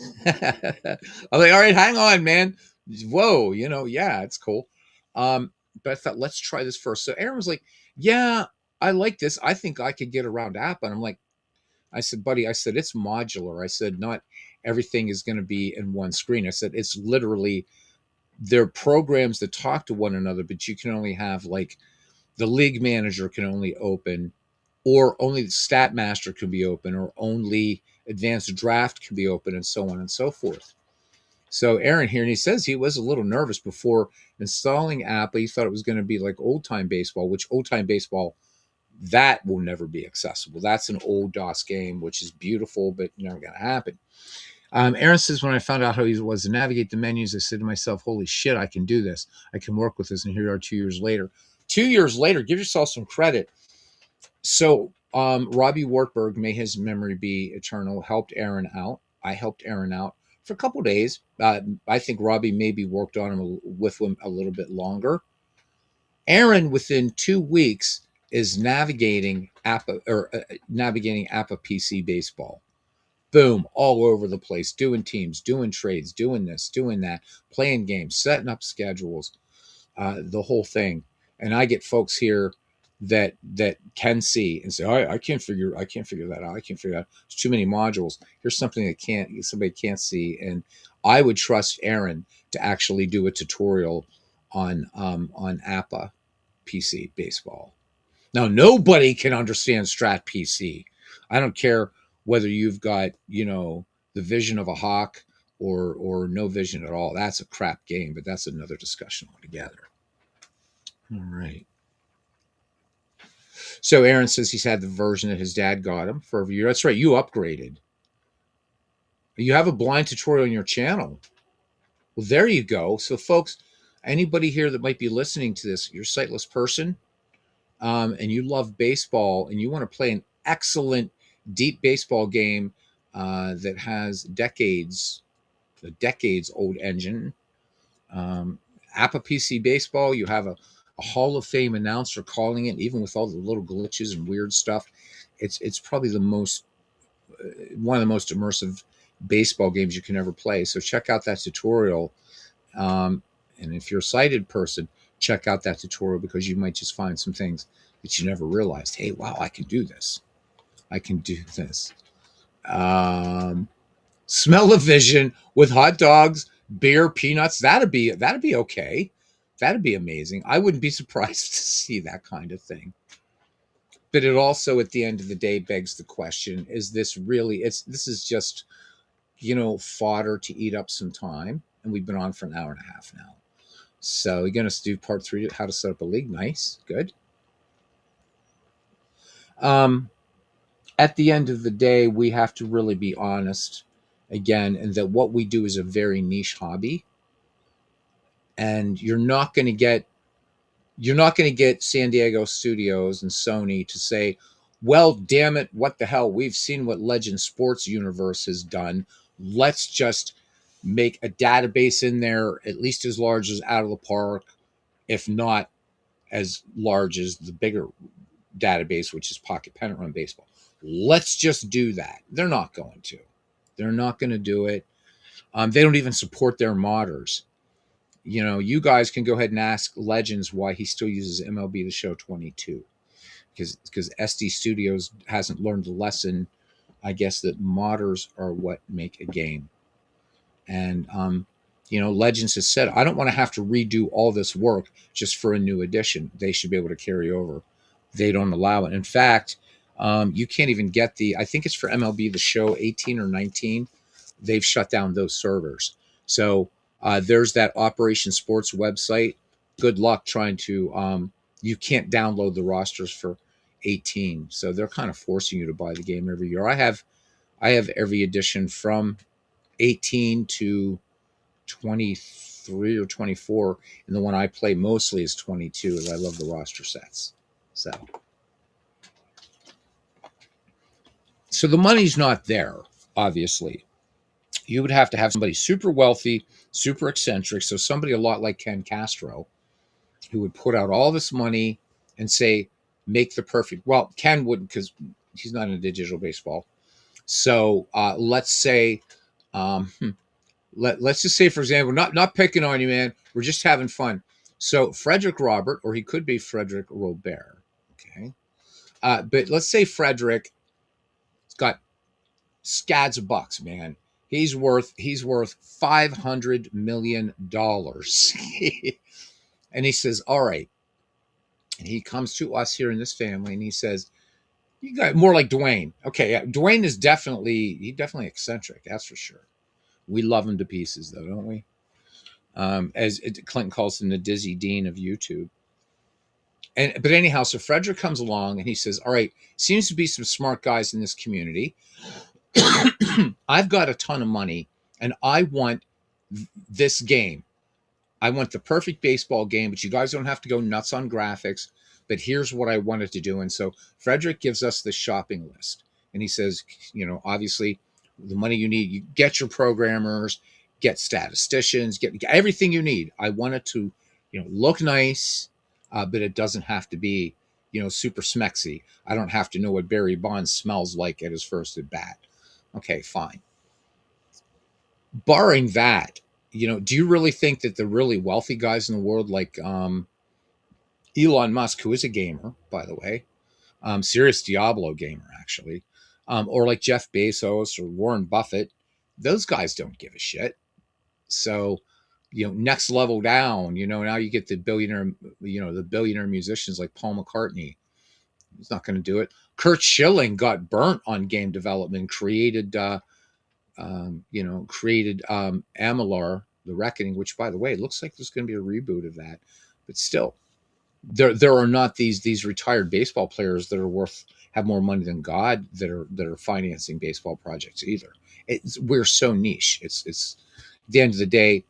Speaker 1: all right, hang on, man. Whoa, yeah, it's cool. But I thought, let's try this first. So Aaron was like, yeah, I like this. I think I could get around app. And I'm like, I said, buddy, I said, it's modular. I said, not everything is going to be in one screen. I said, it's literally, they're programs that talk to one another, but you can only have like the league manager can only open, or only the stat master can be open, or only advanced draft can be open, and so on and so forth. So Aaron here, and he says he was a little nervous before installing Apple. He thought it was going to be like old time baseball, which old time baseball, that will never be accessible. That's an old DOS game, which is beautiful, but never going to happen. Aaron says, when I found out how he was to navigate the menus, I said to myself, holy shit, I can do this. I can work with this. And here you are 2 years later. 2 years later, give yourself some credit. So Robbie Wartburg, may his memory be eternal, helped Aaron out. I helped Aaron out for a couple days. I think Robbie maybe worked on him with him a little bit longer. Aaron, within 2 weeks, is navigating APA PC baseball. Boom, all over the place, doing teams, doing trades, doing this, doing that, playing games, setting up schedules, the whole thing. And I get folks here that can see and say, I can't figure that out. I can't figure that out. There's too many modules. Here's something that somebody can't see. And I would trust Aaron to actually do a tutorial on APA PC baseball. Now, nobody can understand Strat PC. I don't care whether you've got, the vision of a hawk or no vision at all. That's a crap game, but that's another discussion altogether. All right. So Aaron says he's had the version that his dad got him for a year. That's right. You upgraded. You have a blind tutorial on your channel. Well, there you go. So folks, anybody here that might be listening to this, you're a sightless person, and you love baseball and you want to play an excellent deep baseball game that has a decades old engine, APA PC baseball, you have a Hall of Fame announcer calling it, even with all the little glitches and weird stuff. It's probably one of the most immersive baseball games you can ever play. So check out that tutorial. And if you're a sighted person, check out that tutorial, because you might just find some things that you never realized. Hey, wow, I can do this. I can do this. Smell-o-vision with hot dogs, beer, peanuts. That'd be okay. That'd be amazing. I wouldn't be surprised to see that kind of thing. But it also, at the end of the day, begs the question: is this really? This is just, fodder to eat up some time, and we've been on for an hour and a half now. So you're going to do part 3, how to set up a league. Nice, good. At the end of the day, we have to really be honest again, and that what we do is a very niche hobby, and you're not going to get San Diego Studios and Sony to say, well, damn it, what the hell, we've seen what Legend Sports Universe has done, let's just make a database in there at least as large as Out of the Park, if not as large as the bigger database, which is Pocket Pennant Run Baseball. Let's just do that. They're not going to. They're not going to do it. They don't even support their modders. You guys can go ahead and ask Legends why he still uses MLB The Show 22. because SD Studios hasn't learned the lesson, I guess, that modders are what make a game. And Legends has said, I don't want to have to redo all this work just for a new edition. They should be able to carry over. They don't allow it. In fact, you can't even get I think it's for MLB The Show 18 or 19. They've shut down those servers. So there's that Operation Sports website. Good luck trying to, you can't download the rosters for 18. So they're kind of forcing you to buy the game every year. I have every edition from 18 to 23 or 24, and the one I play mostly is 22, as I love the roster sets. So the money's not there, obviously. You would have to have somebody super wealthy, super eccentric, so somebody a lot like Ken Castro, who would put out all this money and say, make the perfect. Well, Ken wouldn't, because he's not into digital baseball. So let's say, let's just say, for example, not picking on you, man. We're just having fun. So Frederick Robert, or he could be Frederick Robert. Okay. But let's say Frederick's got scads of bucks, man. He's worth $500 million. And he says, all right. And he comes to us here in this family and he says, you got more like Dwayne. Okay. Yeah, Dwayne is definitely eccentric. That's for sure. We love him to pieces, though, don't we? As Clinton calls him, the Dizzy Dean of YouTube. But anyhow, so Frederick comes along and he says, all right, seems to be some smart guys in this community. I've got a ton of money and I want this game. I want the perfect baseball game, but you guys don't have to go nuts on graphics. But here's what I wanted to do. And so Frederick gives us the shopping list. And he says, obviously, the money you need, you get your programmers, get statisticians, get everything you need. I want it to, look nice, but it doesn't have to be, super smexy. I don't have to know what Barry Bonds smells like at his first at bat. Okay, fine. Barring that, do you really think that the really wealthy guys in the world, like Elon Musk, who is a gamer, by the way, serious Diablo gamer, actually, or like Jeff Bezos or Warren Buffett, those guys don't give a shit. So, next level down, now you get the billionaire musicians like Paul McCartney. He's not going to do it. Kurt Schilling got burnt on game development, created Amalur, The Reckoning, which, by the way, looks like there's going to be a reboot of that. But still, there are not these retired baseball players that are have more money than God that are financing baseball projects either. We're so niche. It's at the end of the day,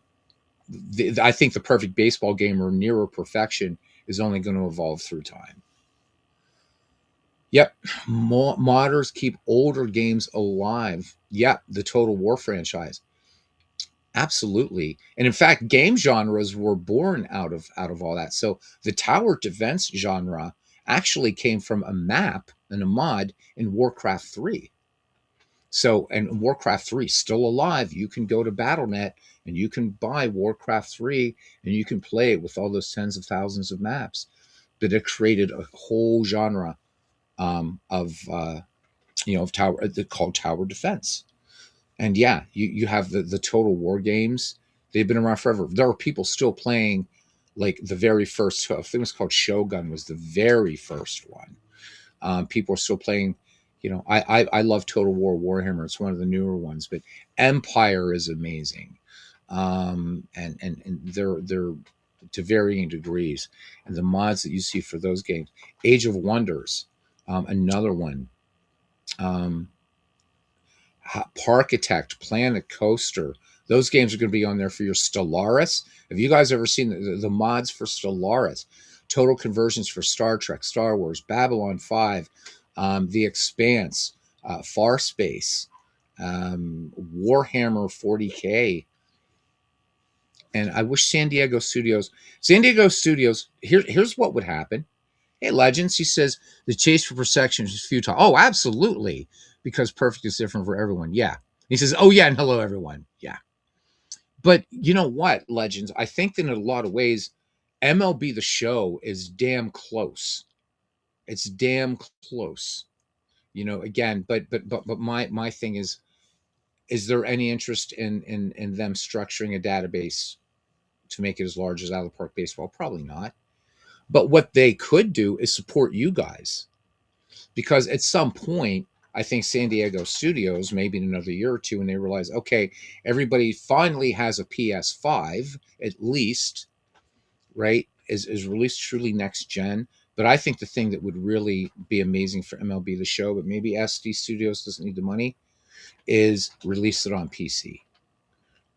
Speaker 1: I think the perfect baseball game or nearer perfection is only going to evolve through time. Yep. Modders keep older games alive. Yep. The Total War franchise. Absolutely. And in fact, game genres were born out of all that. So the tower defense genre actually came from a map and a mod in Warcraft 3. So, and Warcraft 3 still alive. You can go to Battle.net and you can buy Warcraft 3 and you can play it with all those tens of thousands of maps. But it created a whole genre of tower, called tower defense. And yeah, you have the Total War games. They've been around forever. There are people still playing, like the very first, I think it was called Shogun, was the very first one. People are still playing. I love Total War Warhammer. It's one of the newer ones, but Empire is amazing, and they're to varying degrees. And the mods that you see for those games, Age of Wonders, another one. Parkitect, Planet Coaster. Those games are going to be on there for your Stellaris. Have you guys ever seen the mods for Stellaris? Total conversions for Star Trek, Star Wars, Babylon 5, The Expanse, Farspace, Warhammer 40K. And I wish San Diego Studios, here's what would happen. Hey, Legends, he says, the chase for perfection is futile. Oh, absolutely. Because perfect is different for everyone. Yeah. He says, oh, yeah, and hello, everyone. Yeah. But you know what, Legends? I think that in a lot of ways, MLB The Show is damn close It's damn close. Again, but my thing is there any interest in them structuring a database to make it as large as Out of the Park Baseball? Probably not. But what they could do is support you guys, because at some point, I think San Diego Studios, maybe in another year or two, and they realize, okay, everybody finally has a PS5 at least, right? Is released truly next gen. But I think the thing that would really be amazing for MLB the Show, but maybe SD Studios doesn't need the money, is release it on PC.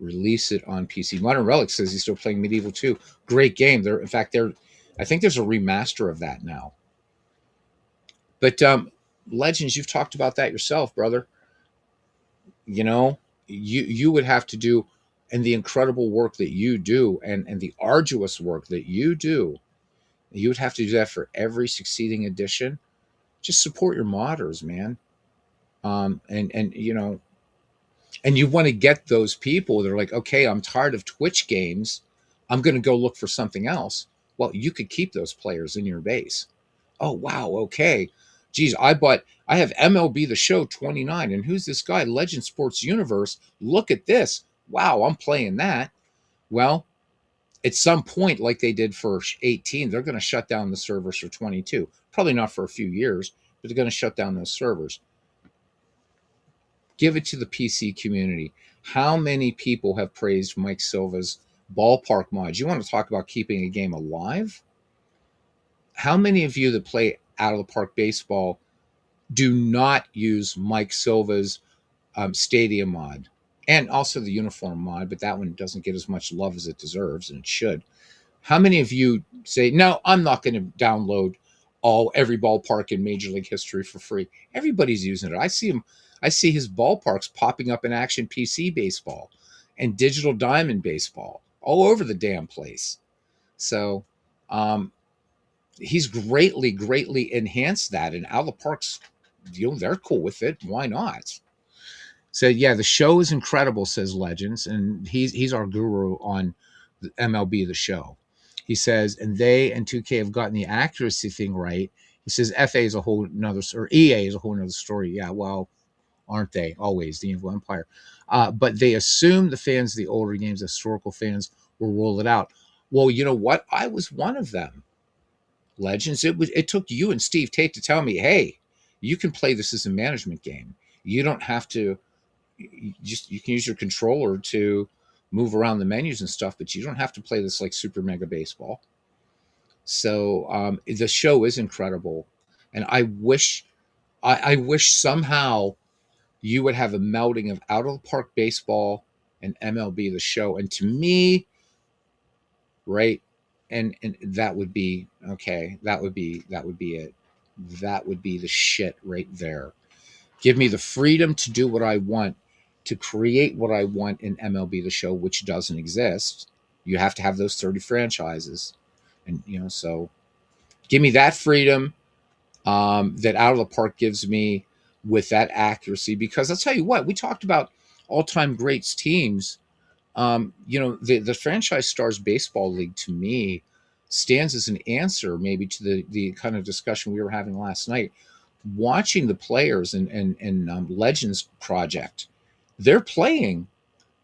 Speaker 1: Release it on PC. Modern Relic says he's still playing Medieval 2. Great game. In fact, I think there's a remaster of that now. But Legends, you've talked about that yourself, brother. You would have to do, and the incredible work that you do, and the arduous work that you do, you would have to do that for every succeeding edition. Just support your modders, man. And you want to get those people that are like, okay, I'm tired of Twitch games, I'm going to go look for something else. Well, you could keep those players in your base. Oh wow, okay. Geez, I have MLB The Show 29, and who's this guy? Legend Sports Universe. Look at this. Wow, I'm playing that. Well, at some point, like they did for 18, they're going to shut down the servers for 22. Probably not for a few years, but they're going to shut down those servers. Give it to the PC community. How many people have praised Mike Silva's ballpark mods? You want to talk about keeping a game alive? How many of you that play Out of the Park Baseball do not use Mike Silva's stadium mod, and also the uniform mod, but that one doesn't get as much love as it deserves, and it should? How many of you say, no, I'm not going to download every ballpark in Major League history for free? Everybody's using it. I see his ballparks popping up in Action PC Baseball and Digital Diamond Baseball all over the damn place. So he's greatly enhanced that, and Out of the Park's, they're cool with it. Why not? So yeah, the show is incredible, says Legends, and he's our guru on the MLB The Show. He says, and they and 2K have gotten the accuracy thing right. He says FA is a whole nother, or EA is a whole nother story. Yeah, well, aren't they always the evil empire? But they assume the fans of the older games, the historical fans, will roll it out. Well, you know what? I was one of them. Legends. It took you and Steve Tate to tell me, hey, you can play this as a management game. You don't have to. You can use your controller to move around the menus and stuff, but you don't have to play this like Super Mega Baseball. So the show is incredible, and I wish somehow you would have a melding of Out of the Park Baseball and MLB The Show, and to me, right, and that would be okay. That would be it. That would be the shit right there. Give me the freedom to do what I want, to create what I want in MLB The Show, which doesn't exist. You have to have those 30 franchises, and so give me that freedom that Out of the Park gives me, with that accuracy. Because I'll tell you what, we talked about all-time greats teams. The Franchise Stars Baseball League, to me, stands as an answer maybe to the kind of discussion we were having last night. Watching the players and Legends Project, they're playing.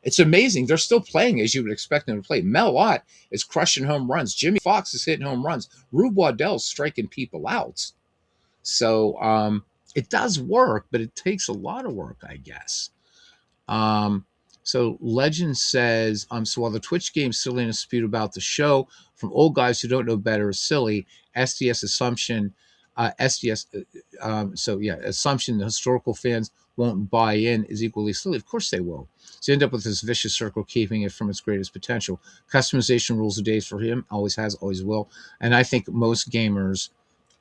Speaker 1: It's amazing. They're still playing as you would expect them to play. Mel Ott is crushing home runs. Jimmy Fox is hitting home runs. Rube Waddell's striking people out. So it does work, but it takes a lot of work, I guess. So Legend says, so while the Twitch game's silly and dispute about the show from old guys who don't know better is silly, SDS assumption, assumption the historical fans won't buy in is equally silly. Of course they will. So you end up with this vicious circle, keeping it from its greatest potential. Customization rules the days for him, always has, always will. And I think most gamers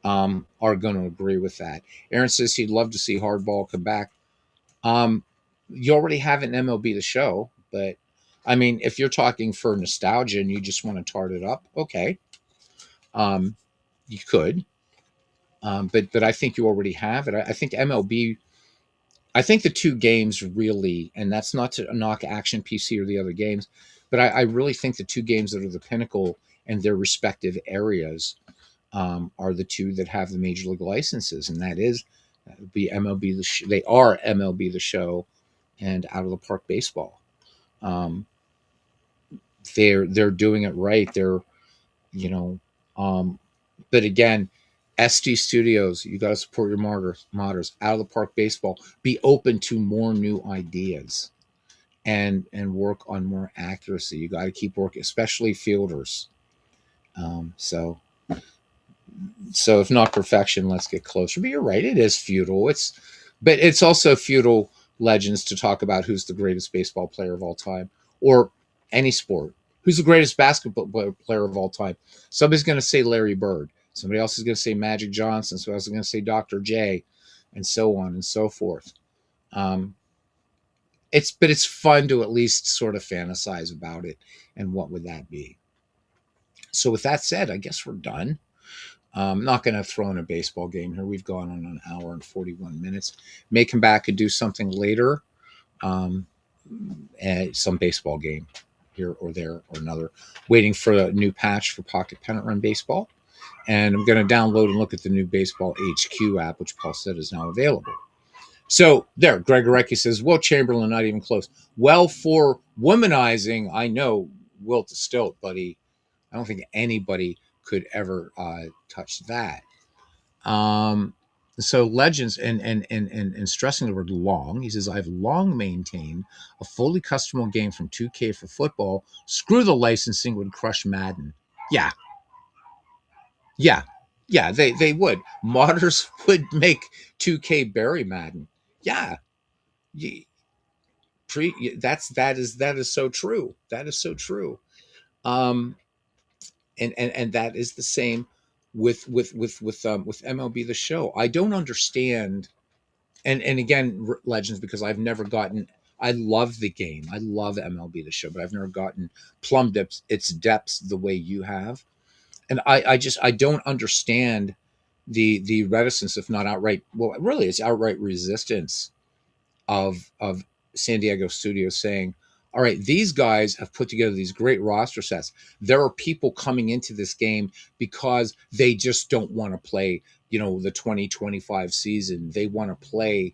Speaker 1: are going to agree with that. Aaron says he'd love to see Hardball come back. You already have an MLB The Show, but I mean, if you're talking for nostalgia and you just want to tart it up, okay, you could. But I think you already have it. I think MLB. I think the two games really, and that's not to knock Action PC or the other games, but I really think the two games that are the pinnacle in their respective areas are the two that have the major league licenses, and that would be MLB they are MLB the Show and Out of the Park Baseball. Um, they're doing it right. They're you know, um, but again, SD Studios, you got to support your modders. Out of the Park Baseball, be open to more new ideas and work on more accuracy. You got to keep working, especially fielders. Um, so so if not perfection, let's get closer. But you're right, it is futile. But it's also futile, Legends, to talk about who's the greatest baseball player of all time or any sport. Who's the greatest basketball player of all time? Somebody's going to say Larry Bird. Somebody else is going to say Magic Johnson. Somebody else is going to say Dr. J, and so on and so forth. Um, it's fun to at least sort of fantasize about it and what would that be. So with that said, I guess we're done. I'm not going to throw in a baseball game here. We've gone on an hour and 41 minutes. May come back and do something later, um, some baseball game here or there or another. Waiting for a new patch for Pocket Pennant Run Baseball. And I'm going to download and look at the new Baseball HQ app, which Paul said is now available. So there, Greg Orecki says, Will Chamberlain not even close. Well, for womanizing, I know Wilt is stilt, buddy. I don't think anybody could ever touch that. Um, so Legends and stressing the word long, he says, I've long maintained a fully customable game from 2K for football. Screw the licensing would crush Madden. Yeah, yeah, yeah, they would. Modders would make 2K bury Madden. Yeah. That is so true. That is so true. Um, and that is the same with MLB the Show. I don't understand, and again, Legends, because I've never gotten. I love the game. I love MLB the Show, but I've never gotten plumbed its depths the way you have, and I don't understand the reticence, if not outright. Well, really, it's outright resistance of San Diego Studios saying, all right, these guys have put together these great roster sets. There are people coming into this game because they just don't want to play, the 2025 season. They want to play,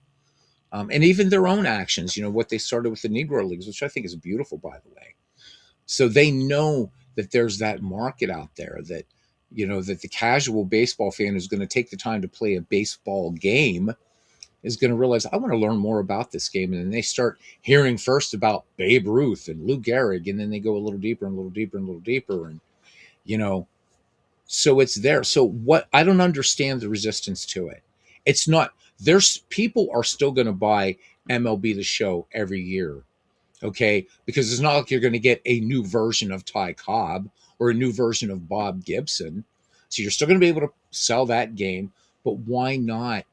Speaker 1: and even their own actions, what they started with the Negro Leagues, which I think is beautiful, by the way. So they know that there's that market out there that, that the casual baseball fan who's going to take the time to play a baseball game is going to realize I want to learn more about this game, and then they start hearing first about Babe Ruth and Lou Gehrig, and then they go a little deeper and a little deeper and a little deeper, and so it's there. So what I don't understand the resistance to it. It's not there's people are still going to buy MLB the Show every year, okay? Because it's not like you're going to get a new version of Ty Cobb or a new version of Bob Gibson, so you're still going to be able to sell that game. But why not?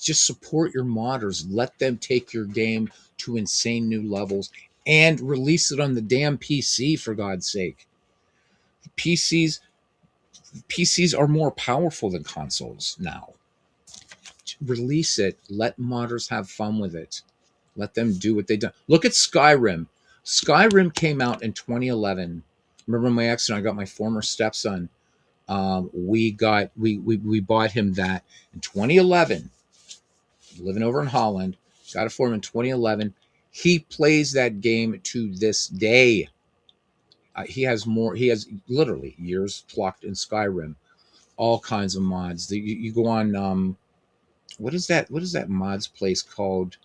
Speaker 1: Just support your modders. Let them take your game to insane new levels and release it on the damn PC, for God's sake. PCs PCs are more powerful than consoles now. Release it. Let modders have fun with it. Let them do what they do. Look at Skyrim. Skyrim came out in 2011. Remember my ex and I got my former stepson. We bought him that in 2011. Living over in Holland, got it for him in 2011. He plays that game to this day. He has literally years clocked in Skyrim. All kinds of mods. You go on. What is that? What is that mods place called?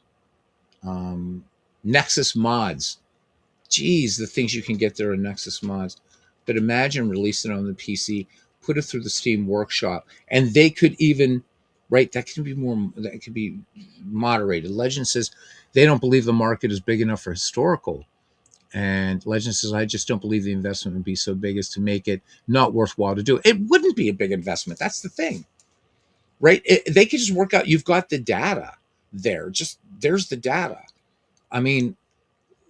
Speaker 1: Nexus Mods. Geez, the things you can get there in Nexus Mods. But imagine releasing it on the PC, put it through the Steam Workshop, and they could even, right? That could be moderated. Legend says they don't believe the market is big enough for historical. And Legend says, I just don't believe the investment would be so big as to make it not worthwhile to do. It wouldn't be a big investment. That's the thing, right? They could just work out. You've got the data there. There's the data. I mean,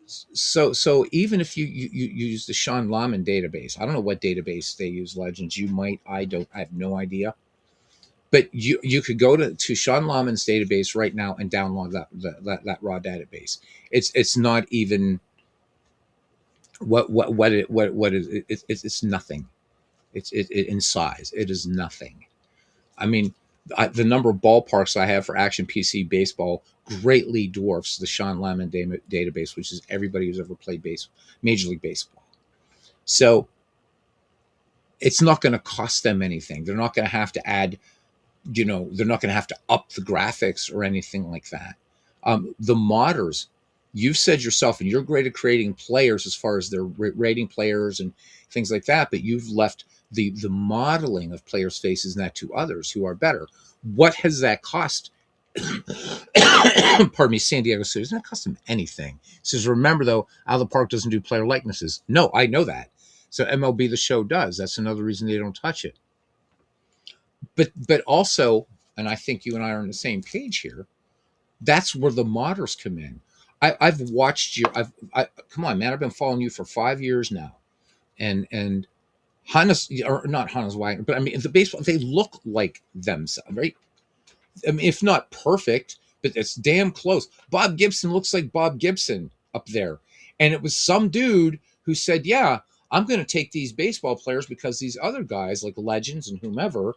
Speaker 1: so even if you use the Sean Lahman database, I don't know what database they use. Legends, you might. I don't. I have no idea. But you could go to Sean Lahman's database right now and download that raw database. It's not even what it it's nothing. In size, it is nothing. I mean, the number of ballparks I have for Action PC baseball greatly dwarfs the Sean Lemon database, which is everybody who's ever played Major League Baseball. So it's not going to cost them anything. They're not going to have to add, they're not going to have to up the graphics or anything like that. The modders, you've said yourself, and you're great at creating players as far as their rating players and things like that, but you've left the modeling of players' faces and that to others who are better. What has that cost? Pardon me, San Diego City. It's not cost them anything. It says, remember though, Out of the Park doesn't do player likenesses. No, I know that. So MLB The Show does. That's another reason they don't touch it. But also, and I think you and I are on the same page here, that's where the modders come in. I've watched you. Come on, man. I've been following you for 5 years now, and Hannes, or not Hannes Wagner, but I mean the baseball. They look like themselves, right? I mean, if not perfect, but it's damn close. Bob Gibson looks like Bob Gibson up there, and it was some dude who said, "Yeah, I'm going to take these baseball players because these other guys like legends and whomever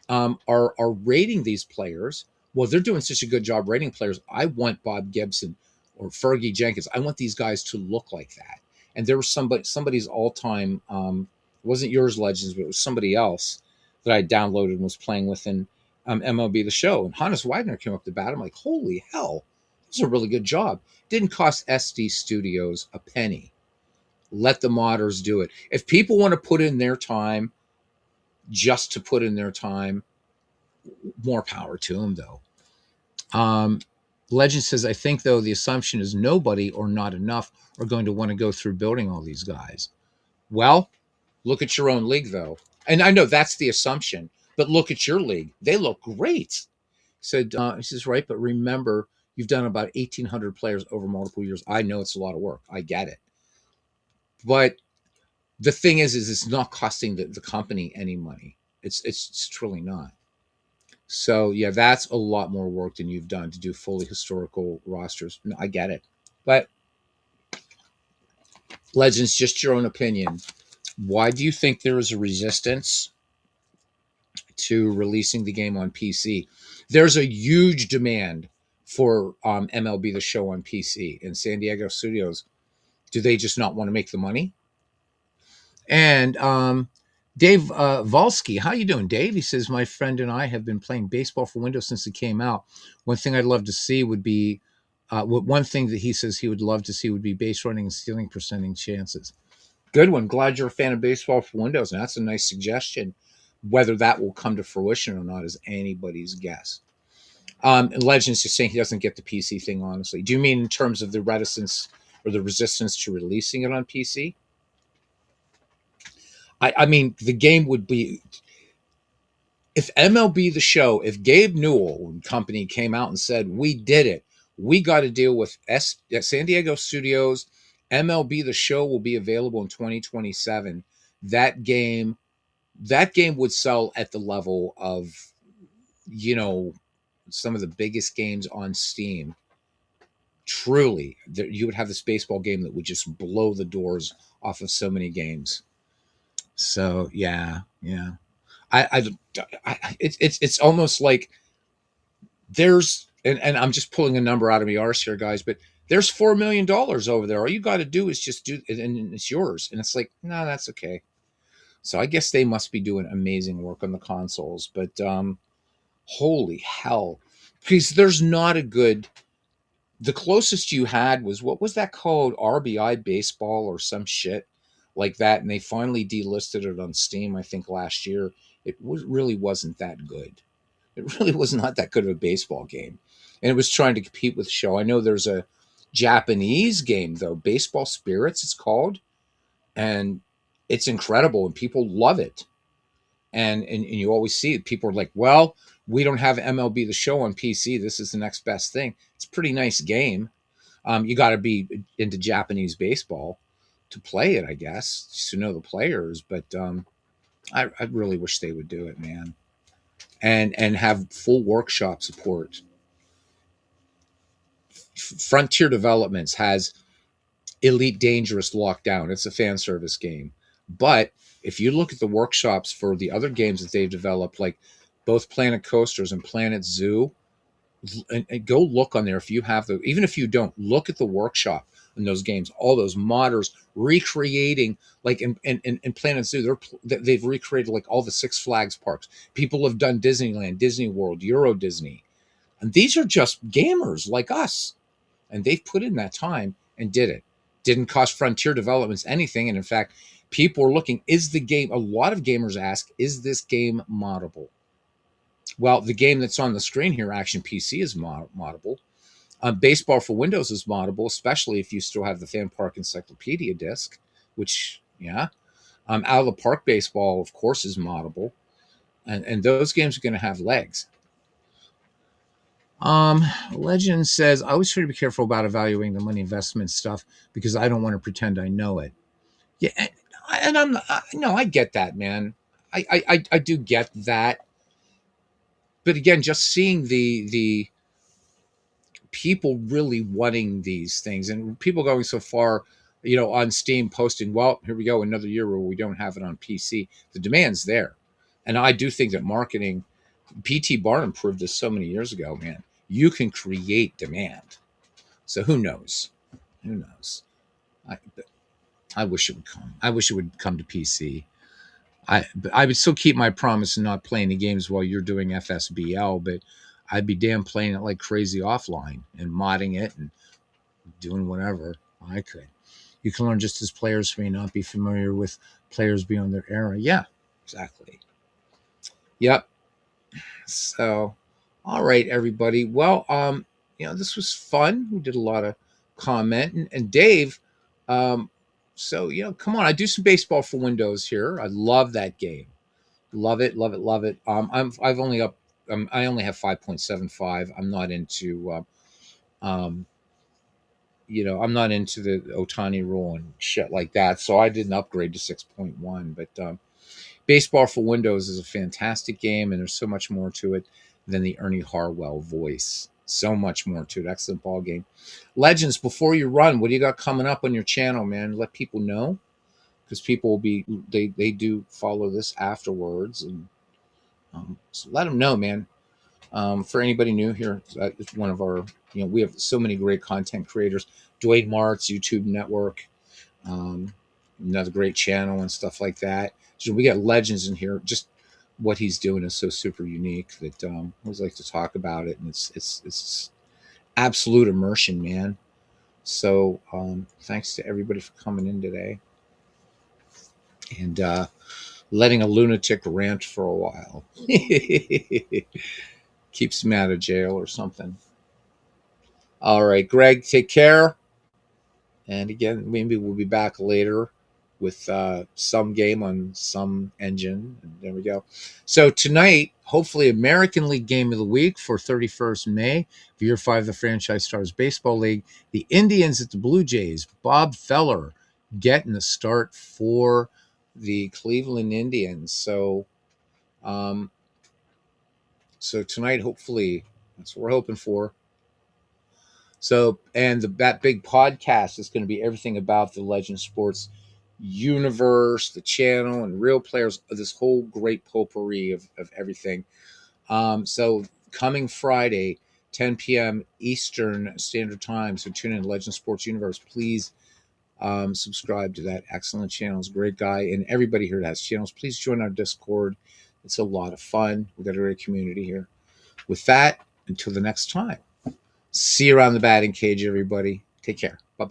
Speaker 1: are rating these players. Well, they're doing such a good job rating players. I want Bob Gibson or Fergie Jenkins. I want these guys to look like that." And there was somebody's all time. It wasn't yours, Legends, but it was somebody else that I downloaded and was playing with in MLB The Show. And Hannes Wagner came up to bat. I'm like, holy hell, this is a really good job. Didn't cost SD Studios a penny. Let the modders do it. If people want to put in their time just to put in their time, more power to them, though. Legend says, I think, though, the assumption is nobody or not enough are going to want to go through building all these guys. Well, look at your own league, though. And I know that's the assumption, but look at your league. They look great. He says, right, but remember, you've done about 1,800 players over multiple years. I know it's a lot of work. I get it. But the thing is it's not costing the company any money. It's truly not. So yeah, that's a lot more work than you've done to do fully historical rosters. No, I get it. But Legends, just your own opinion. Why do you think there is a resistance to releasing the game on PC? There's a huge demand for MLB The Show on PC. In San Diego Studios, do they just not want to make the money? And Dave Volsky, how you doing, Dave? He says, my friend and I have been playing baseball for Windows since it came out. One thing I'd love to see would be, one thing that he says he would love to see would be base running and stealing percentage chances. Good one. Glad you're a fan of baseball for Windows. And that's a nice suggestion. Whether that will come to fruition or not is anybody's guess. Legends just saying he doesn't get the PC thing, honestly. Do you mean in terms of the reticence or the resistance to releasing it on PC? I mean, the game would be, if MLB The Show, if Gabe Newell and company came out and said, we did it, we got to deal with San Diego Studios, MLB The Show will be available in 2027. That game would sell at the level of, some of the biggest games on Steam. Truly, you would have this baseball game that would just blow the doors off of so many games. So yeah. It's almost like there's, and I'm just pulling a number out of my arse here, guys, but there's $4 million over there. All you got to do is just do it, and it's yours. And it's like, no, that's okay. So I guess they must be doing amazing work on the consoles, but holy hell, because there's not a good. The closest you had was, what was that called? RBI Baseball or some shit like that, and they finally delisted it on Steam, I think, last year. It really wasn't that good. It really was not that good of a baseball game, and it was trying to compete with Show. I know there's a Japanese game though, Baseball Spirits, it's called, and it's incredible, and people love it. And you always see it. People are like, well, we don't have MLB The Show on PC. This is the next best thing. It's a pretty nice game. You got to be into Japanese baseball to play it, I guess, just to know the players. But I really wish they would do it, man, and have full workshop support. Frontier Developments has Elite Dangerous locked down. It's a fan service game, but if you look at the workshops for the other games that they've developed, like both Planet Coasters and Planet Zoo, and go look on there if you have the, even if you don't, look at the workshop in those games, all those modders recreating, like in Planet Zoo, they've recreated like all the Six Flags parks. People have done Disneyland, Disney World, Euro Disney, and these are just gamers like us, and they've put in that time and did it. Didn't cost Frontier Developments anything, and in fact, people are looking, is the game, a lot of gamers ask, is this game moddable? Well, the game that's on the screen here, Action PC, is moddable. Baseball for Windows is moddable, especially if you still have the Fan Park Encyclopedia disc, which, yeah. Out of the Park Baseball, of course, is moddable. And those games are going to have legs. Legend says, I always try to be careful about evaluating the money investment stuff because I don't want to pretend I know it. Yeah, and I'm no, I get that, man. I do get that. But again, just seeing the people really wanting these things and people going so far, on Steam posting, well, here we go, another year where we don't have it on PC. The demand's there. And I do think that marketing, PT Barnum proved this so many years ago, man. You can create demand. So who knows? Who knows? I, I wish it would come. I wish it would come to PC. I would still keep my promise and not playing the games while you're doing FSBL, but I'd be damn playing it like crazy offline and modding it and doing whatever I could. You can learn just as players may not be familiar with players beyond their era. Yeah, exactly. Yep. So, all right, everybody. Well, this was fun. We did a lot of comment and Dave. So come on, I do some baseball for Windows here. I love that game. Love it, love it, love it. I've only up. I only have 5.75. I'm not into. Um, I'm not into the Otani rule and shit like that. So I didn't upgrade to 6.1. But Baseball for Windows is a fantastic game, and there's so much more to it than the Ernie Harwell voice. So much more to it. Excellent ball game. Legends, before you run, what do you got coming up on your channel, man? Let people know, because people will be they do follow this afterwards, and so let them know, man. For anybody new here, it's one of our, we have so many great content creators. Dwayne Mart's YouTube network, another great channel and stuff like that. So we got legends in here. Just what he's doing is so super unique that I always like to talk about it, and it's absolute immersion, man. So thanks to everybody for coming in today and letting a lunatic rant for a while. Keeps him out of jail or something. All right, Greg, take care. And again, maybe we'll be back later with some game on some engine. And there we go. So tonight, hopefully, American League Game of the Week for 31st May, Year 5 the Franchise Stars Baseball League. The Indians at the Blue Jays. Bob Feller getting the start for the Cleveland Indians. So, so tonight, hopefully, that's what we're hoping for. So, and that big podcast is going to be everything about the Legend Sports universe, the channel, and real players, this whole great potpourri of everything. So, coming Friday, 10 p.m. Eastern Standard Time. So, tune in to Legend Sports Universe. Please subscribe to that excellent channel. It's a great guy. And everybody here that has channels, please join our Discord. It's a lot of fun. We've got a great community here. With that, until the next time. See you around the batting cage, everybody. Take care. Bye-bye.